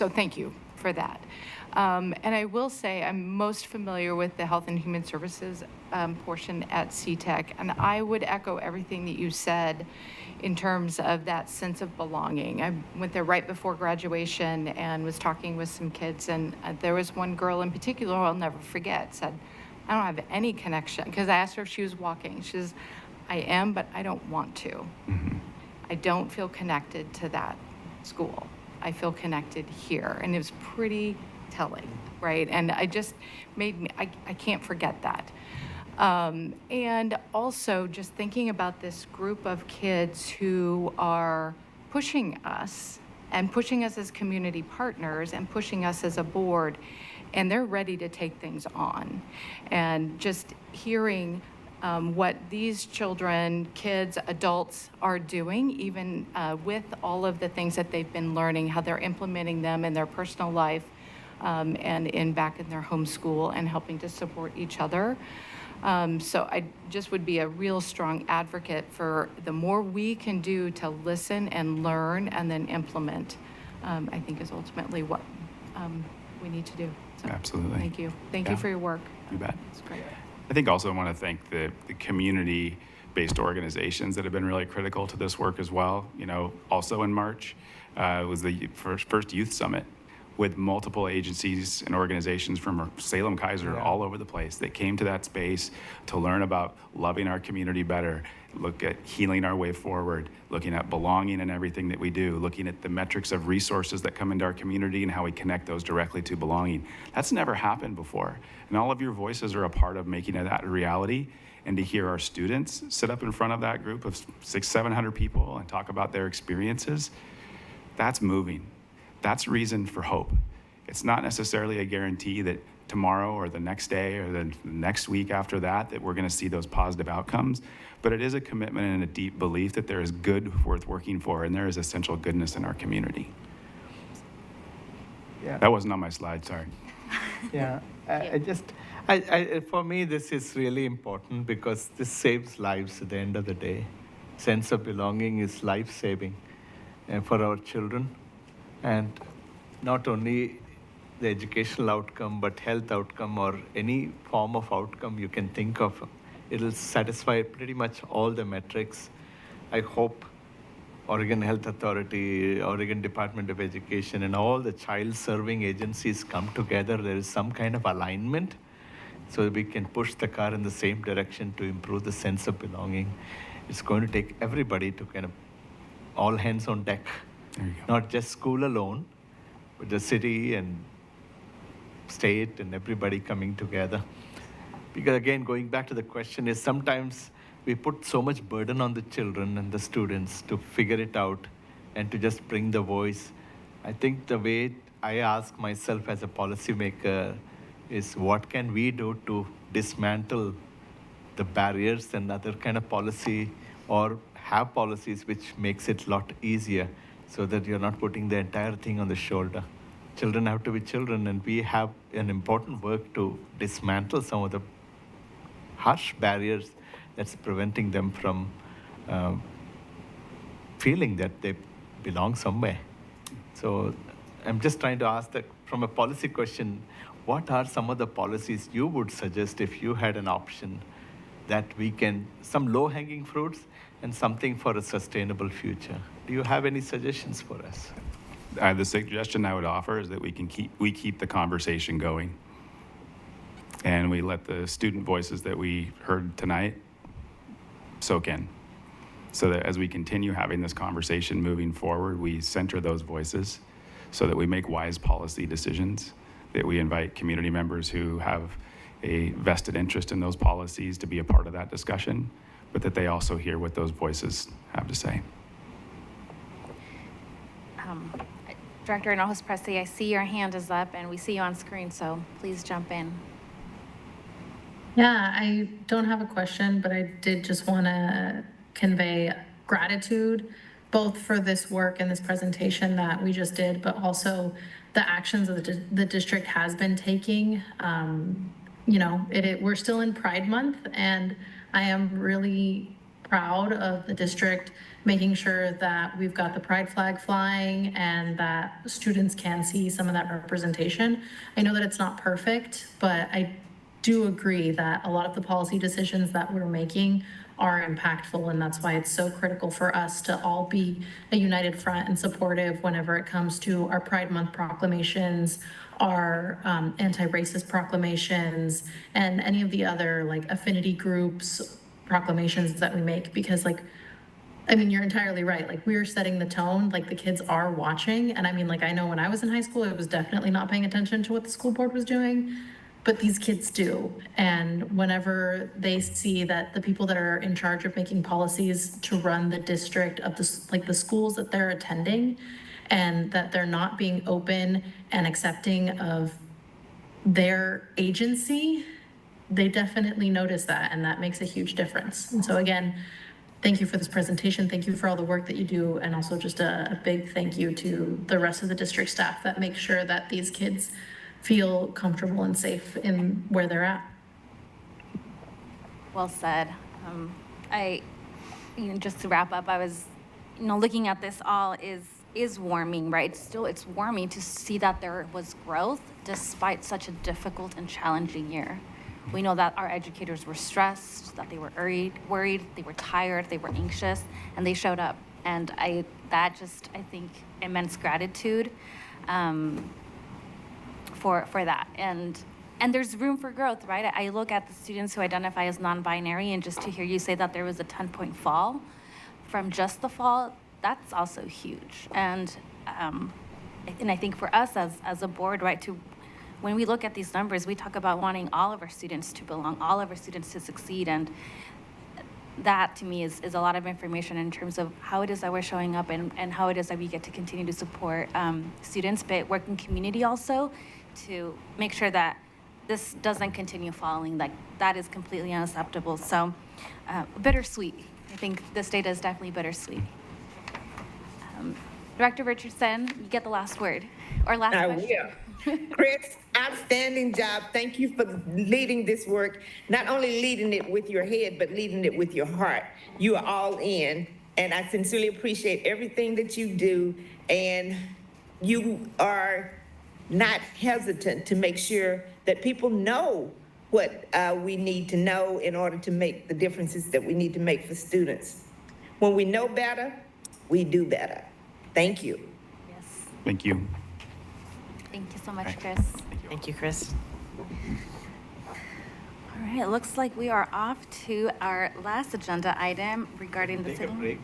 thank you for that. And I will say I'm most familiar with the Health and Human Services portion at CTEC, and I would echo everything that you said in terms of that sense of belonging. I went there right before graduation and was talking with some kids, and there was one girl in particular who I'll never forget, said, I don't have any connection, because I asked her if she was walking. She says, I am, but I don't want to. I don't feel connected to that school. I feel connected here. And it was pretty telling, right? And I just made me, I can't forget that. And also just thinking about this group of kids who are pushing us and pushing us as community partners and pushing us as a board, and they're ready to take things on. And just hearing what these children, kids, adults are doing, even with all of the things that they've been learning, how they're implementing them in their personal life and back in their home school and helping to support each other. So I just would be a real strong advocate for the more we can do to listen and learn and then implement, I think is ultimately what we need to do. So, Absolutely. Thank you. Thank you for your work. You bet. It's great. I think also I want to thank the community-based organizations that have been really critical to this work as well. You know, also in March was the first youth summit with multiple agencies and organizations from Salem-Keizer all over the place that came to that space to learn about loving our community better, look at healing our way forward, looking at belonging in everything that we do, looking at the metrics of resources that come into our community and how we connect those directly to belonging. That's never happened before. And all of your voices are a part of making that a reality. And to hear our students sit up in front of that group of 600-700 people and talk about their experiences, that's moving. That's reason for hope. It's not necessarily a guarantee that tomorrow or the next day or the next week after that we're going to see those positive outcomes, but it is a commitment and a deep belief that there is good worth working for and there is essential goodness in our community. Yeah. That wasn't on my slide, sorry. Yeah, for me, this is really important because this saves lives at the end of the day. Sense of belonging is life-saving for our children. And not only the educational outcome, but health outcome or any form of outcome you can think of. It'll satisfy pretty much all the metrics. I hope Oregon Health Authority, Oregon Department of Education, and all the child-serving agencies come together. There is some kind of alignment so that we can push the car in the same direction to improve the sense of belonging. It's going to take everybody to kind of all hands on deck. There you go. Not just school alone, but the city and state and everybody coming together. Because again, going back to the question is sometimes we put so much burden on the children and the students to figure it out and to just bring the voice. I think the way I ask myself as a policymaker is what can we do to dismantle the barriers and other kind of policy, or have policies which makes it a lot easier so that you're not putting the entire thing on the shoulder. Children have to be children, and we have an important work to dismantle some of the harsh barriers that's preventing them from uh, feeling that they belong somewhere. So I'm just trying to ask that from a policy question, what are some of the policies you would suggest if you had an option that we can, some low-hanging fruits and something for a sustainable future? Do you have any suggestions for us? The suggestion I would offer is that we keep the conversation going, and we let the student voices that we heard tonight soak in, so that as we continue having this conversation moving forward, we center those voices so that we make wise policy decisions, that we invite community members who have a vested interest in those policies to be a part of that discussion, but that they also hear what those voices have to say. Director Hinojosa Presley, I see your hand is up and we see you on screen, so please jump in. Yeah, I don't have a question, but I did just want to convey gratitude, both for this work and this presentation that we just did, but also the actions that the district has been taking. You know, we're still in Pride Month, and I am really proud of the district making sure that we've got the pride flag flying and that students can see some of that representation. I know that it's not perfect, but I do agree that a lot of the policy decisions that we're making are impactful, and that's why it's so critical for us to all be a united front and supportive whenever it comes to our Pride Month proclamations, our anti-racist proclamations, and any of the other like affinity groups proclamations that we make, because like, I mean, you're entirely right. Like, we're setting the tone, like the kids are watching. And I mean, like, I know when I was in high school, I was definitely not paying attention to what the school board was doing, but these kids do. And whenever they see that the people that are in charge of making policies to run the district of the schools that they're attending, and that they're not being open and accepting of their agency, they definitely notice that, and that makes a huge difference. And so again, thank you for this presentation. Thank you for all the work that you do. And also just a big thank you to the rest of the district staff that make sure that these kids feel comfortable and safe in where they're at. Well said. Just to wrap up, I was, looking at this all is warming, right? It's warming to see that there was growth despite such a difficult and challenging year. We know that our educators were stressed, that they were worried, they were tired, they were anxious, and they showed up. And I think immense gratitude for that. And there's room for growth, right? I look at the students who identify as non-binary, and just to hear you say that there was a 10-point fall from just the fall, that's also huge. And I think for us as a board, right, when we look at these numbers, we talk about wanting all of our students to belong, all of our students to succeed. And that to me is a lot of information in terms of how it is that we're showing up and how it is that we get to continue to support students, but work in community also to make sure that this doesn't continue falling. Like, that is completely unacceptable. So bittersweet. I think this data is definitely bittersweet. Director Richardson, you get the last word or last I question. will. Chris, outstanding job. Thank you for leading this work, not only leading it with your head, but leading it with your heart. You are all in, and I sincerely appreciate everything that you do, and you are not hesitant to make sure that people know what we need to know in order to make the differences that we need to make for students. When we know better, we do better. Thank you. Yes. Thank you. Thank you so much, Chris. Thank you, Chris. All right, it looks like we are off to our last agenda item regarding the Take a city. break.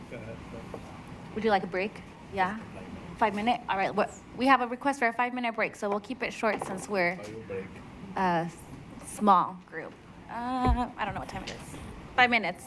Would you like a break? Yeah? 5 minute? All right, we have a request for a 5-minute break, so we'll keep it short since we're a small group. I don't know what time it is. 5 minutes.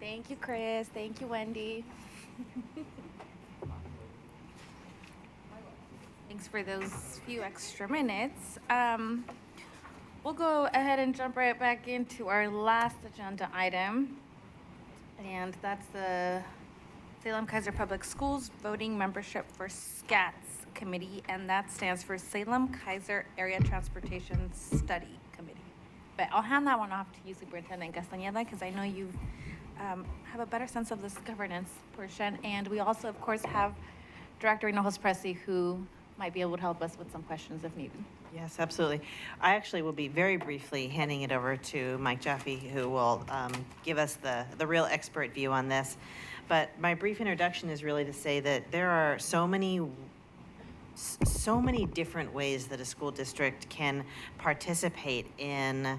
Thank you, Chris. Thank you, Wendy. Thanks for those few extra minutes. We'll go ahead and jump right back into our last agenda item, and that's the Salem-Keizer Public Schools Voting Membership for SCATS Committee, and that stands for Salem-Keizer Area Transportation Study Committee. But I'll hand that one off to you, Superintendent Castañeda, because I know you have a better sense of this governance portion. And we also, of course, have Director Hinojos Presley, who might be able to help us with some questions if needed. Yes, absolutely. I actually will be very briefly handing it over to Mike Jaffe, who will give us the real expert view on this. But my brief introduction is really to say that there are so many different ways that a school district can participate in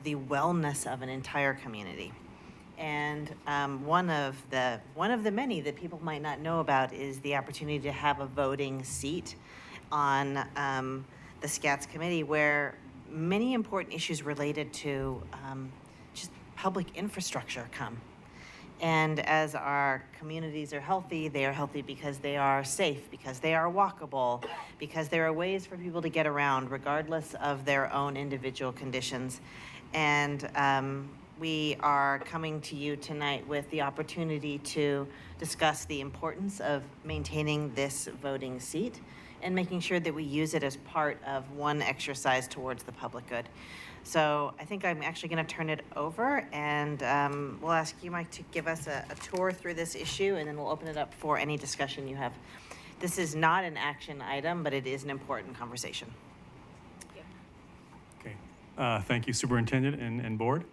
the wellness of an entire community. And one of the many that people might not know about is the opportunity to have a voting seat on the SCATS committee, where many important issues related to just public infrastructure come. And as our communities are healthy, they are healthy because they are safe, because they are walkable, because there are ways for people to get around regardless of their own individual conditions. And we are coming to you tonight with the opportunity to discuss the importance of maintaining this voting seat and making sure that we use it as part of one exercise towards the public good. So I think I'm actually going to turn it over, and we'll ask you, Mike, to give us a tour through this issue, and then we'll open it up for any discussion you have. This is not an action item, but it is an important conversation. Okay. Thank you, Superintendent and Board.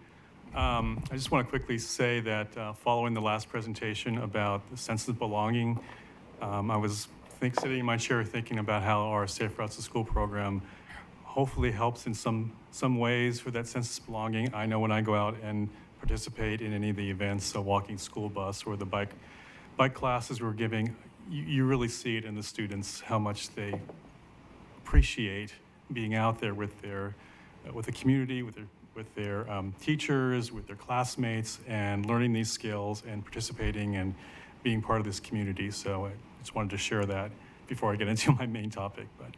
I just want to quickly say that following the last presentation about the sense of belonging, I was sitting in my chair thinking about how our Safe Routes to School program hopefully helps in some ways for that sense of belonging. I know when I go out and participate in any of the events, a walking school bus or the bike classes we're giving, you really see it in the students how much they appreciate being out there with the community, with their teachers, with their classmates, and learning these skills and participating and being part of this community. So I just wanted to share that before I get into my main topic. But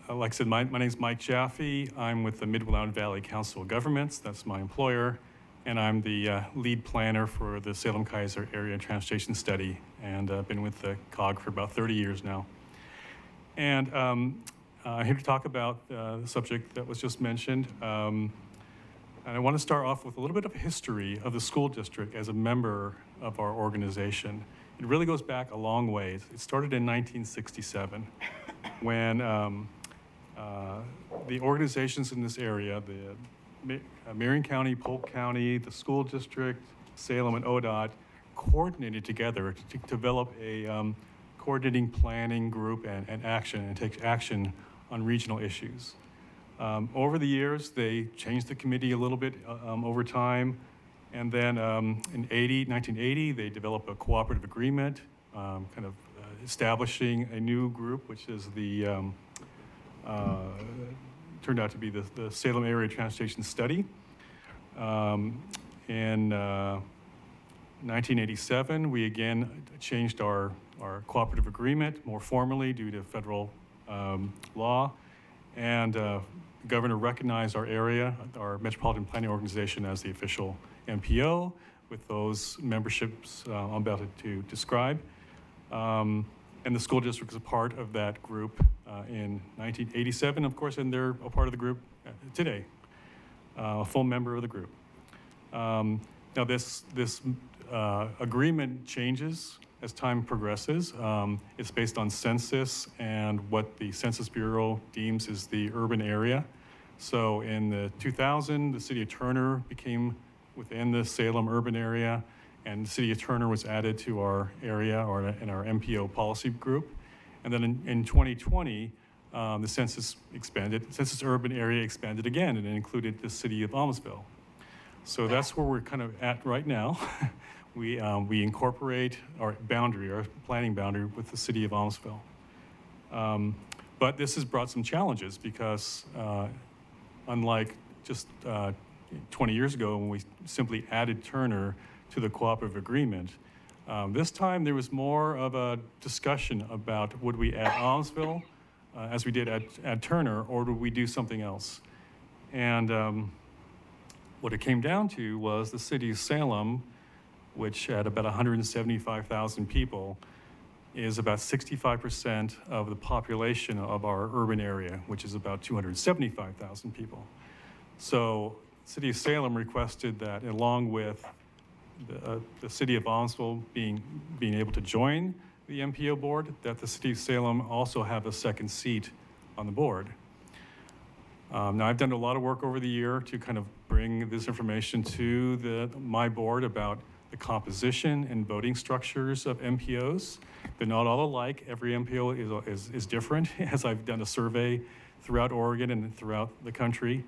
like I said, my name is Mike Jaffe. I'm with the Mid-Willamette Valley Council of Governments. That's my employer. And I'm the lead planner for the Salem-Keizer Area Transportation Study. And I've been with the COG for about 30 years now. And I'm here to talk about the subject that was just mentioned. And I want to start off with a little bit of history of the school district as a member of our organization. It really goes back a long ways. It started in 1967 when the organizations in this area, the Marion County, Polk County, the school district, Salem, and ODOT coordinated together to develop a coordinating planning group and take action on regional issues. Over the years, they changed the committee a little bit over time. And then in 1980, they developed a cooperative agreement, establishing a new group, which is turned out to be the Salem Area Transportation Study. In 1987, we again changed our cooperative agreement more formally due to federal law. And the governor recognized our area, our Metropolitan Planning Organization, as the official MPO with those memberships I'm about to describe. And the school district is a part of that group in 1987, of course, and they're a part of the group today, a full member of the group. Now this agreement changes as time progresses. It's based on census and what the Census Bureau deems is the urban area. So in the 2000, the city of Turner became within the Salem urban area, and the city of Turner was added to our area or in our MPO policy group. And then in 2020, the census expanded, census urban area expanded again, and it included the city of Almsville. So that's where we're kind of at right now. We incorporate our boundary, our planning boundary, with the city of Almsville. But this has brought some challenges because unlike just 20 years ago when we simply added Turner to the cooperative agreement. This time there was more of a discussion about would we add Almsville as we did at Turner, or would we do something else? And what it came down to was the city of Salem, which had about 175,000 people, is about 65% of the population of our urban area, which is about 275,000 people. So City of Salem requested that, along with the City of Almsville being able to join the MPO board, that the City of Salem also have a second seat on the board. Now, I've done a lot of work over the year to kind of bring this information to my board about the composition and voting structures of MPOs. They're not all alike. Every MPO is different, as I've done a survey throughout Oregon and throughout the country.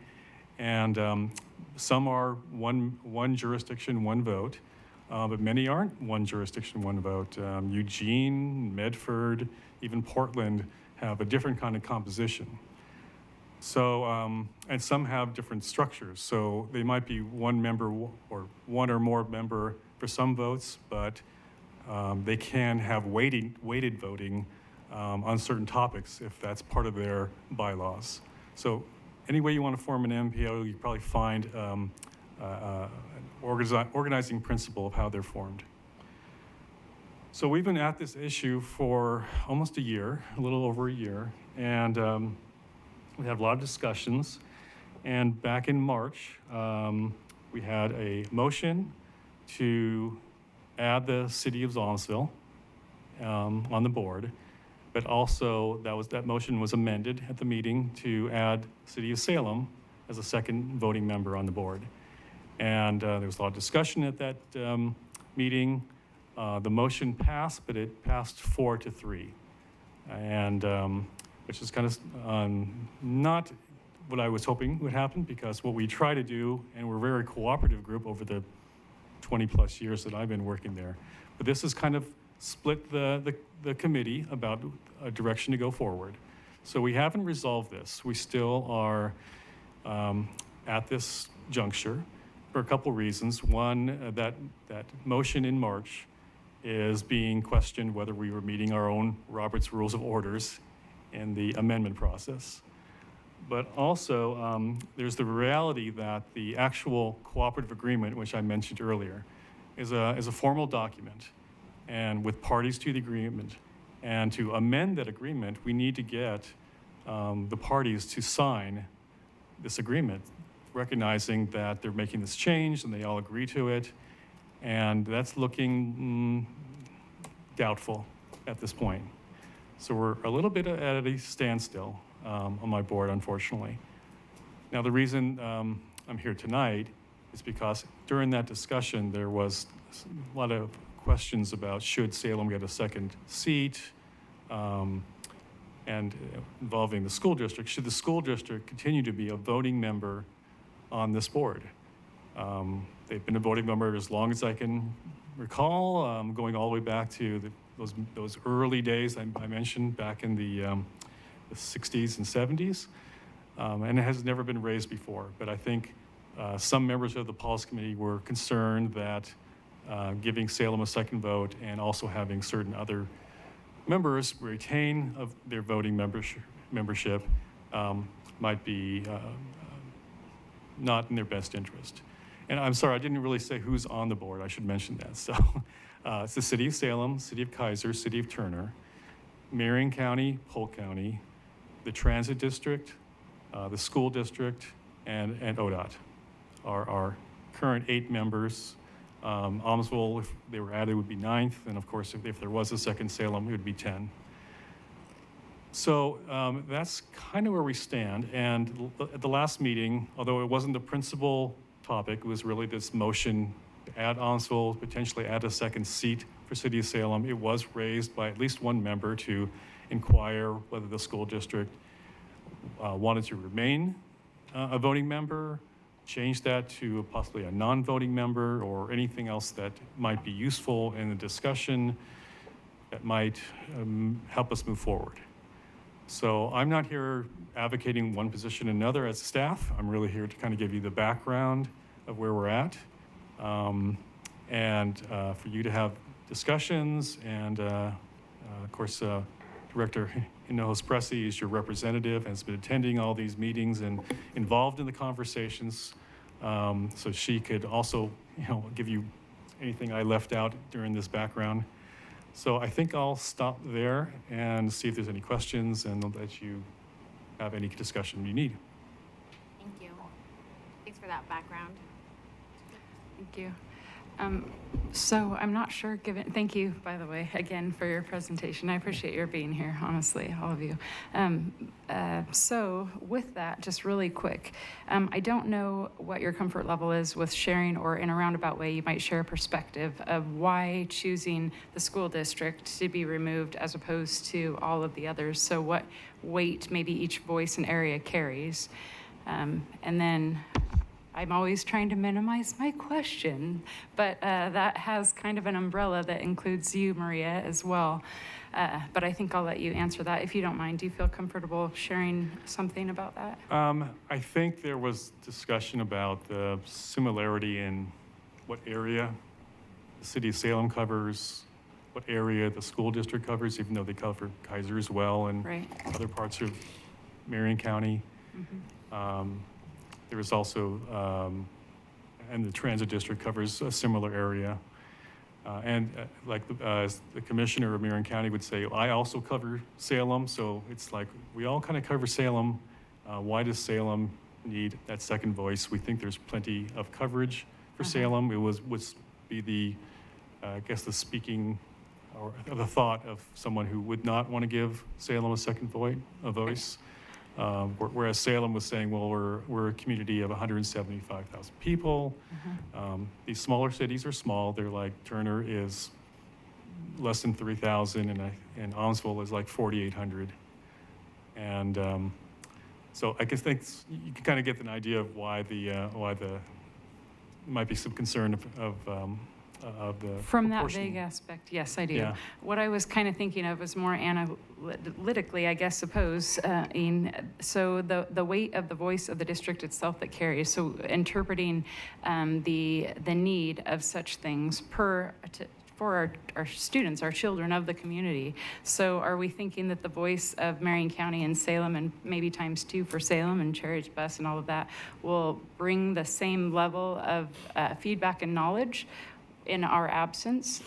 And some are one jurisdiction, one vote, but many aren't one jurisdiction, one vote. Eugene, Medford, even Portland have a different kind of composition. So, and some have different structures. So they might be one member or one or more member for some votes, but they can have weighted voting on certain topics if that's part of their bylaws. So any way you want to form an MPO, you probably find an organizing principle of how they're formed. So we've been at this issue for almost a year, a little over a year, and we had a lot of discussions. And back in March, we had a motion to add the city of Zonsville on the board, but also that motion was amended at the meeting to add city of Salem as a second voting member on the board. And there was a lot of discussion at that meeting. The motion passed, but it passed 4-3, and which is kind of not what I was hoping would happen, because what we try to do, and we're a very cooperative group over the 20 plus years that I've been working there, but this has kind of split the committee about a direction to go forward. So we haven't resolved this. We still are at this juncture for a couple reasons. One, that motion in March is being questioned whether we were meeting our own Robert's Rules of Orders in the amendment process. But also, there's the reality that the actual cooperative agreement, which I mentioned earlier, is a formal document, and with parties to the agreement. And to amend that agreement, we need to get the parties to sign this agreement, recognizing that they're making this change and they all agree to it. And that's looking doubtful at this point. So we're a little bit at a standstill on my board, unfortunately. Now, the reason I'm here tonight is because during that discussion, there was a lot of questions about should Salem get a second seat, and involving the school district. Should the school district continue to be a voting member on this board? They've been a voting member as long as I can recall, going all the way back to those early days I mentioned back in the 60s and 70s, and it has never been raised before. But I think some members of the policy committee were concerned that giving Salem a second vote and also having certain other members retain of their voting membership might be not in their best interest. And I'm sorry, I didn't really say who's on the board. I should mention that. So it's the City of Salem, City of Keizer, City of Turner, Marion County, Polk County, the Transit District, the School District, and ODOT are our current 8 members. Almsville, if they were added, would be 9th. And of course, if there was a second Salem, it would be 10. So that's kind of where we stand. And at the last meeting, although it wasn't the principal topic, it was really this motion to add Almsville, potentially add a second seat for City of Salem. It was raised by at least one member to inquire whether the school district wanted to remain a voting member, change that to possibly a non-voting member, or anything else that might be useful in the discussion that might help us move forward. So I'm not here advocating one position or another as staff. I'm really here to kind of give you the background of where we're at, and for you to have discussions. And of course, Director Hinojos Pressy is your representative and has been attending all these meetings and involved in the conversations. So she could also, give you anything I left out during this background. So I think I'll stop there and see if there's any questions, and I'll let you have any discussion you need. Thank you. Thanks for that background. Thank you. So I'm not sure, thank you, by the way, again, for your presentation. I appreciate your being here, honestly, all of you. So with that, just really quick, I don't know what your comfort level is with sharing, or in a roundabout way, you might share a perspective of why choosing the school district to be removed as opposed to all of the others. So what weight maybe each voice and area carries. And then I'm always trying to minimize my question, but that has kind of an umbrella that includes you, Maria, as well. But I think I'll let you answer that if you don't mind. Do you feel comfortable sharing something about that? I think there was discussion about the similarity in what area the city of Salem covers, what area the school district covers, even though they cover Keizer as well, and Right. other parts of Marion County. There is also, and the transit district covers a similar area. Like the commissioner of Marion County would say, I also cover Salem, so it's like we all kind of cover Salem. Why does Salem need that second voice? We think there's plenty of coverage for Salem. It would be the, I guess, the speaking or the thought of someone who would not want to give Salem a second voice. Whereas Salem was saying, well, we're a community of 175,000 people. These smaller cities are small. They're like, Turner is less than 3,000, and Almsville is like 4,800. And so I guess you can kind of get an idea of why might be some concern of the From that proportion. vague aspect, yes, I do. Yeah. What I was kind of thinking of was more analytically, I guess, so the weight of the voice of the district itself that carries, so interpreting the need of such things for our students, our children of the community. So are we thinking that the voice of Marion County and Salem, and maybe times two for Salem and Cherry's Bus and all of that, will bring the same level of feedback and knowledge in our absence?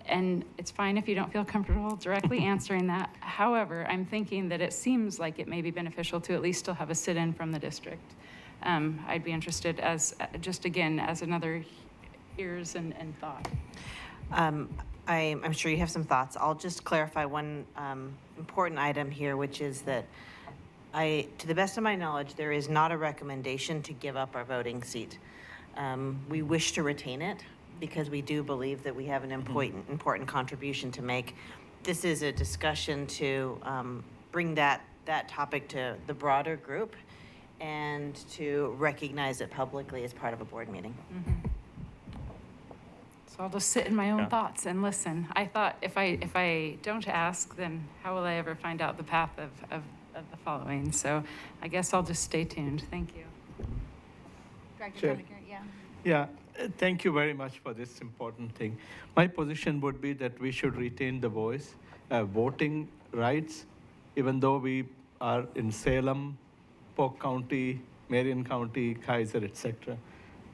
And it's fine if you don't feel comfortable directly answering that. However, I'm thinking that it seems like it may be beneficial to at least still have a sit-in from the district. I'd be interested as, just again, as another ears and thought. I'm sure you have some thoughts. I'll just clarify one important item here, which is that to the best of my knowledge, there is not a recommendation to give up our voting seat. We wish to retain it because we do believe that we have an important contribution to make. This is a discussion to bring that topic to the broader group and to recognize it publicly as part of a board meeting. So I'll just sit in my own Yeah. thoughts and listen. I thought if I don't ask, then how will I ever find out the path of the following? So I guess I'll just stay tuned. Thank you. Director Sure. Dunneker, yeah. Yeah, thank you very much for this important thing. My position would be that we should retain the voting rights, even though we are in Salem, Polk County, Marion County, Keizer, etc.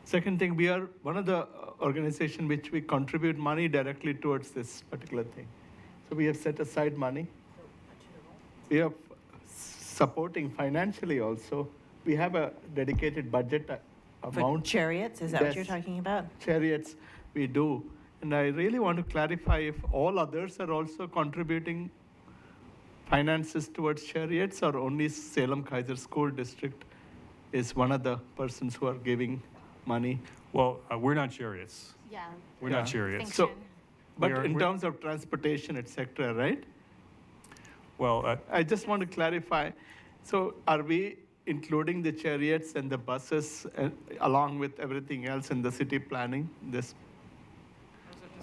Second thing, we are one of the organizations which we contribute money directly towards this particular thing. So we have set aside money. We are supporting financially also. We have a dedicated budget For amount. chariots, is that what you're Yes. talking about? Chariots, we do. And I really want to clarify if all others are also contributing finances towards chariots, or only Salem-Keizer School District is one of the persons who are giving money. Well, we're not chariots. Yeah. We're Yeah. not chariots. So, but We are- in we're- terms of transportation, etc., right? Well, I just want to clarify. So are we including the chariots and the buses along with everything else in the city planning?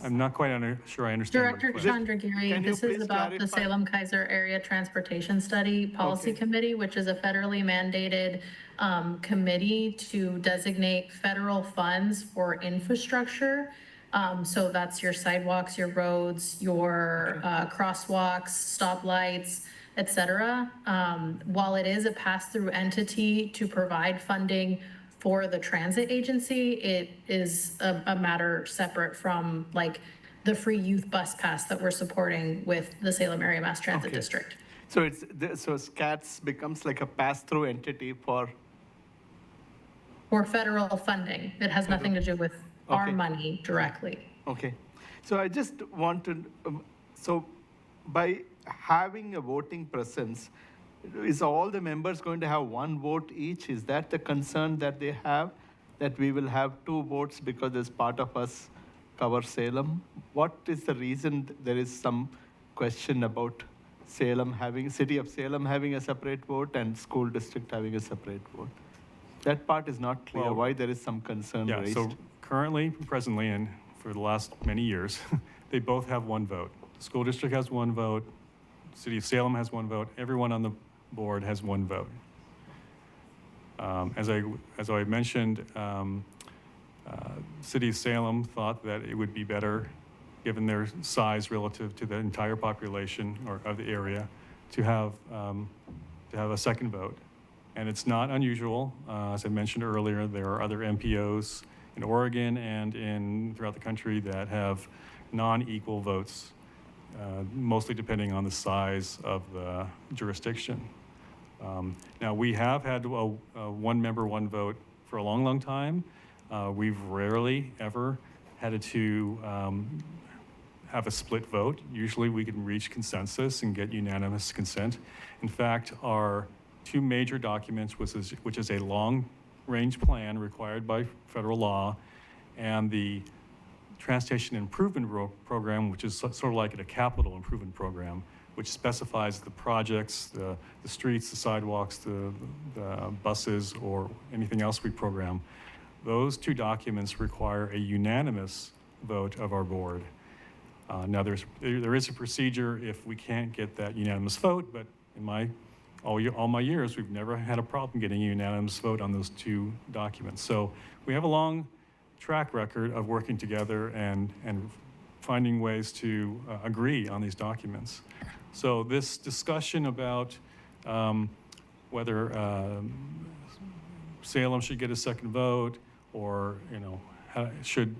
I'm not quite sure I understand. your Director question. Chandragiri, Can you this is please about the clarify? Salem-Keizer Area Transportation Study Policy Okay. Committee, which is a federally mandated committee to designate federal funds for infrastructure. So that's your sidewalks, your roads, your crosswalks, stoplights, et cetera. While it is a pass-through entity to provide funding for the transit agency, it is a matter separate from like the free youth bus pass that we're supporting with the Salem Area Mass Transit Okay. District. So so SCATS becomes like a pass-through entity for, For federal funding, it has nothing to do with our Okay. money directly. okay. So I just want to, so by having a voting presence, is all the members going to have one vote each? Is that the concern that they have? That we will have two votes because as part of us cover Salem? What is the reason there is some question about Salem having, city of Salem having a separate vote and school district having a separate vote? That part is not clear, Well, why there is some concern Yeah, raised. so currently, presently, and for the last many years, they both have one vote. The school district has one vote, city of Salem has one vote, everyone on the board has one vote. As I mentioned, City of Salem thought that it would be better, given their size relative to the entire population or of the area, to have a second vote. And it's not unusual. As I mentioned earlier, there are other MPOs in Oregon and throughout the country that have non-equal votes, mostly depending on the size of the jurisdiction. Now, we have had a one member, one vote for a long, long time. We've rarely ever had to have a split vote. Usually we can reach consensus and get unanimous consent. In fact, our two major documents, which is a long-range plan required by federal law, and the Transportation Improvement Program, which is sort of like a capital improvement program, which specifies the projects, the streets, the sidewalks, the buses, or anything else we program. Those two documents require a unanimous vote of our board. Now, there is a procedure if we can't get that unanimous vote, but in all my years, we've never had a problem getting a unanimous vote on those two documents. So we have a long track record of working together and finding ways to agree on these documents. So this discussion about whether Salem should get a second vote, or should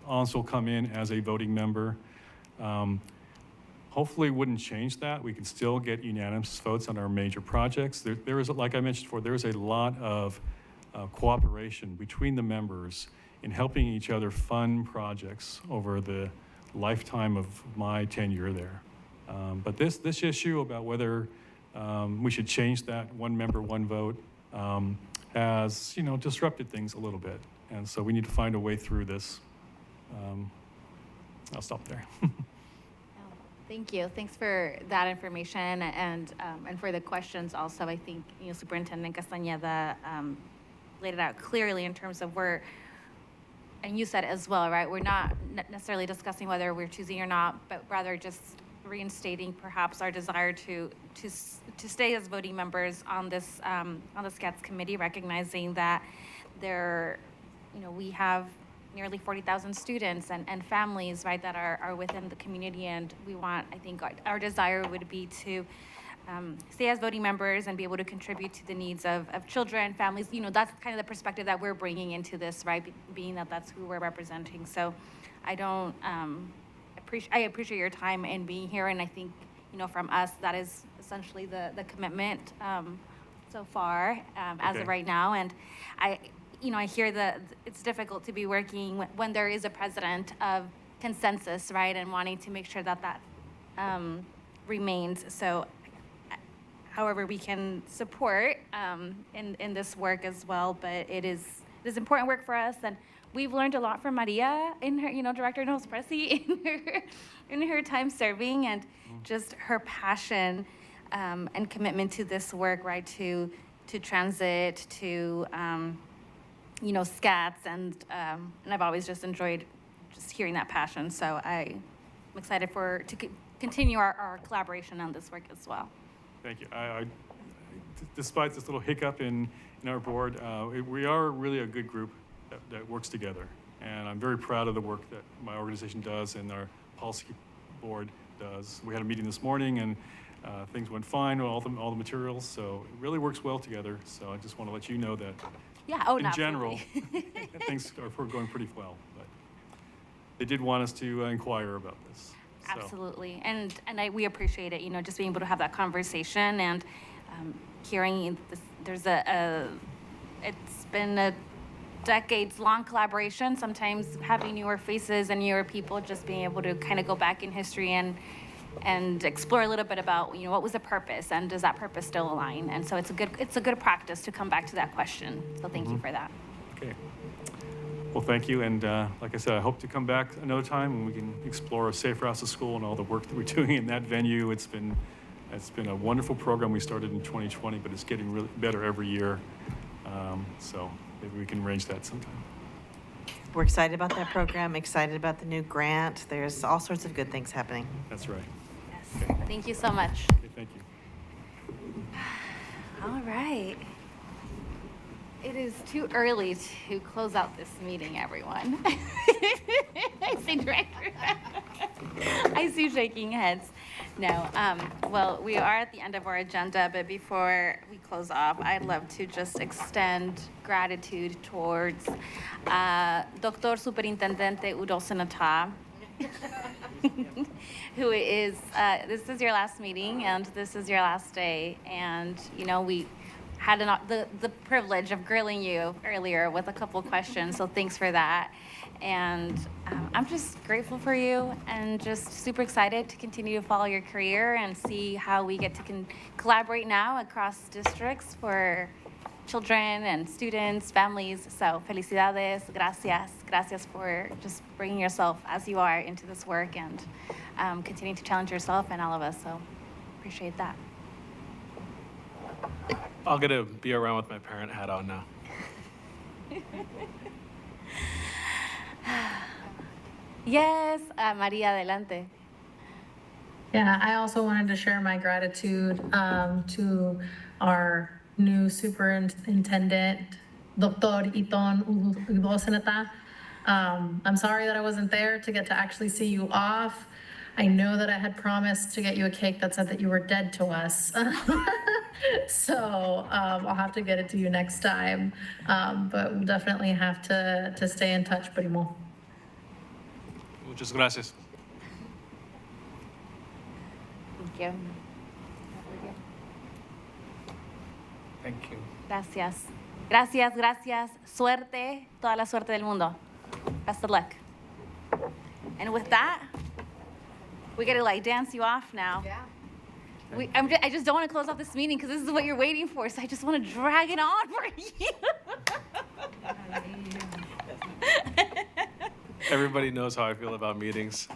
Onslow come in as a voting member, hopefully wouldn't change that. We can still get unanimous votes on our major projects. There is, like I mentioned before, there is a lot of cooperation between the members in helping each other fund projects over the lifetime of my tenure there. But this issue about whether we should change that one member, one vote has disrupted things a little bit. And so we need to find a way through this. I'll stop there. Thank you. Thanks for that information and for the questions also. I think, Superintendent Castañeda laid it out clearly in terms of and you said as well, right? We're not necessarily discussing whether we're choosing or not, but rather just reinstating perhaps our desire to stay as voting members on the SCATS committee, recognizing that we have nearly 40,000 students and families, right, that are within the community, and we want, I think our desire would be to stay as voting members and be able to contribute to the needs of children, families. That's kind of the perspective that we're bringing into this, right, being that that's who we're representing. So I appreciate your time in being here, and I think, from us, that is essentially the commitment so far as of right now. And I hear that it's difficult to be working when there is a precedent of consensus, right, and wanting to make sure that remains. So however we can support in this work as well, but it is important work for us, and we've learned a lot from Maria in her, Director Nos Presi in her time serving, and just her passion and commitment to this work, right, to transit, to SCATS, and I've always just enjoyed just hearing that passion. So I'm excited to continue our collaboration on this work as well. Thank you. Despite this little hiccup in our board, we are really a good group that works together. And I'm very proud of the work that my organization does and our policy board does. We had a meeting this morning, and things went fine with all the materials, so it really works well together. So I just want to let you know that in general, things are going pretty well. But they did want us to inquire about this. So. Absolutely, and we appreciate it. Just being able to have that conversation and hearing this. It's been a decades-long collaboration. Sometimes having newer faces and newer people, just being able to kind of go back in history and explore a little bit about what was the purpose and does that purpose still align? And so it's a good practice to come back to that question. So thank you for that. Okay. Well, thank you, and like I said, I hope to come back another time and we can explore a safer house of school and all the work that we're doing in that venue. It's been a wonderful program we started in 2020, but it's getting really better every year. So maybe we can arrange that sometime. We're excited about that program, excited about the new grant. There's all sorts of good things happening. That's right. Yes. Okay. Thank you so much. Okay, thank you. All right. It is too early to close out this meeting, everyone. I see director. I see shaking heads. No, well, we are at the end of our agenda, but before we close off, I'd love to just extend gratitude towards Dr. Superintendente Udo Senata, who is, this is your last meeting and this is your last day. And, we had the privilege of grilling you earlier with a couple questions, so thanks for that. And I'm just grateful for you and just super excited to continue to follow your career and see how we get to collaborate now across districts for children and students, families. So felicidades, gracias. Gracias for just bringing yourself as you are into this work and continuing to challenge yourself and all of us. So appreciate that. I'll get to be around with my parent hat on now. Yes, Maria, adelante. Yeah, I also wanted to share my gratitude to our new superintendent, Dr. Iton Udo Senata. I'm sorry that I wasn't there to get to actually see you off. I know that I had promised to get you a cake that said that you were dead to us. So I'll have to get it to you next time. But we'll definitely have to stay in touch, primo. Muchas gracias. Thank you. Thank you. Gracias. Gracias, gracias. Suerte, toda la suerte del mundo. Best of luck. And with that, we gotta dance you off now. Yeah. I just don't want to close off this meeting because this is what you're waiting for. So I just want to drag it on for you. Everybody knows how I feel about meetings.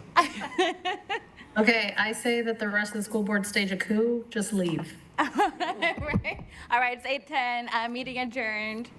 Okay, I say that the rest of the school board stage a coup, just leave. Right. All right, it's 8:10, meeting adjourned.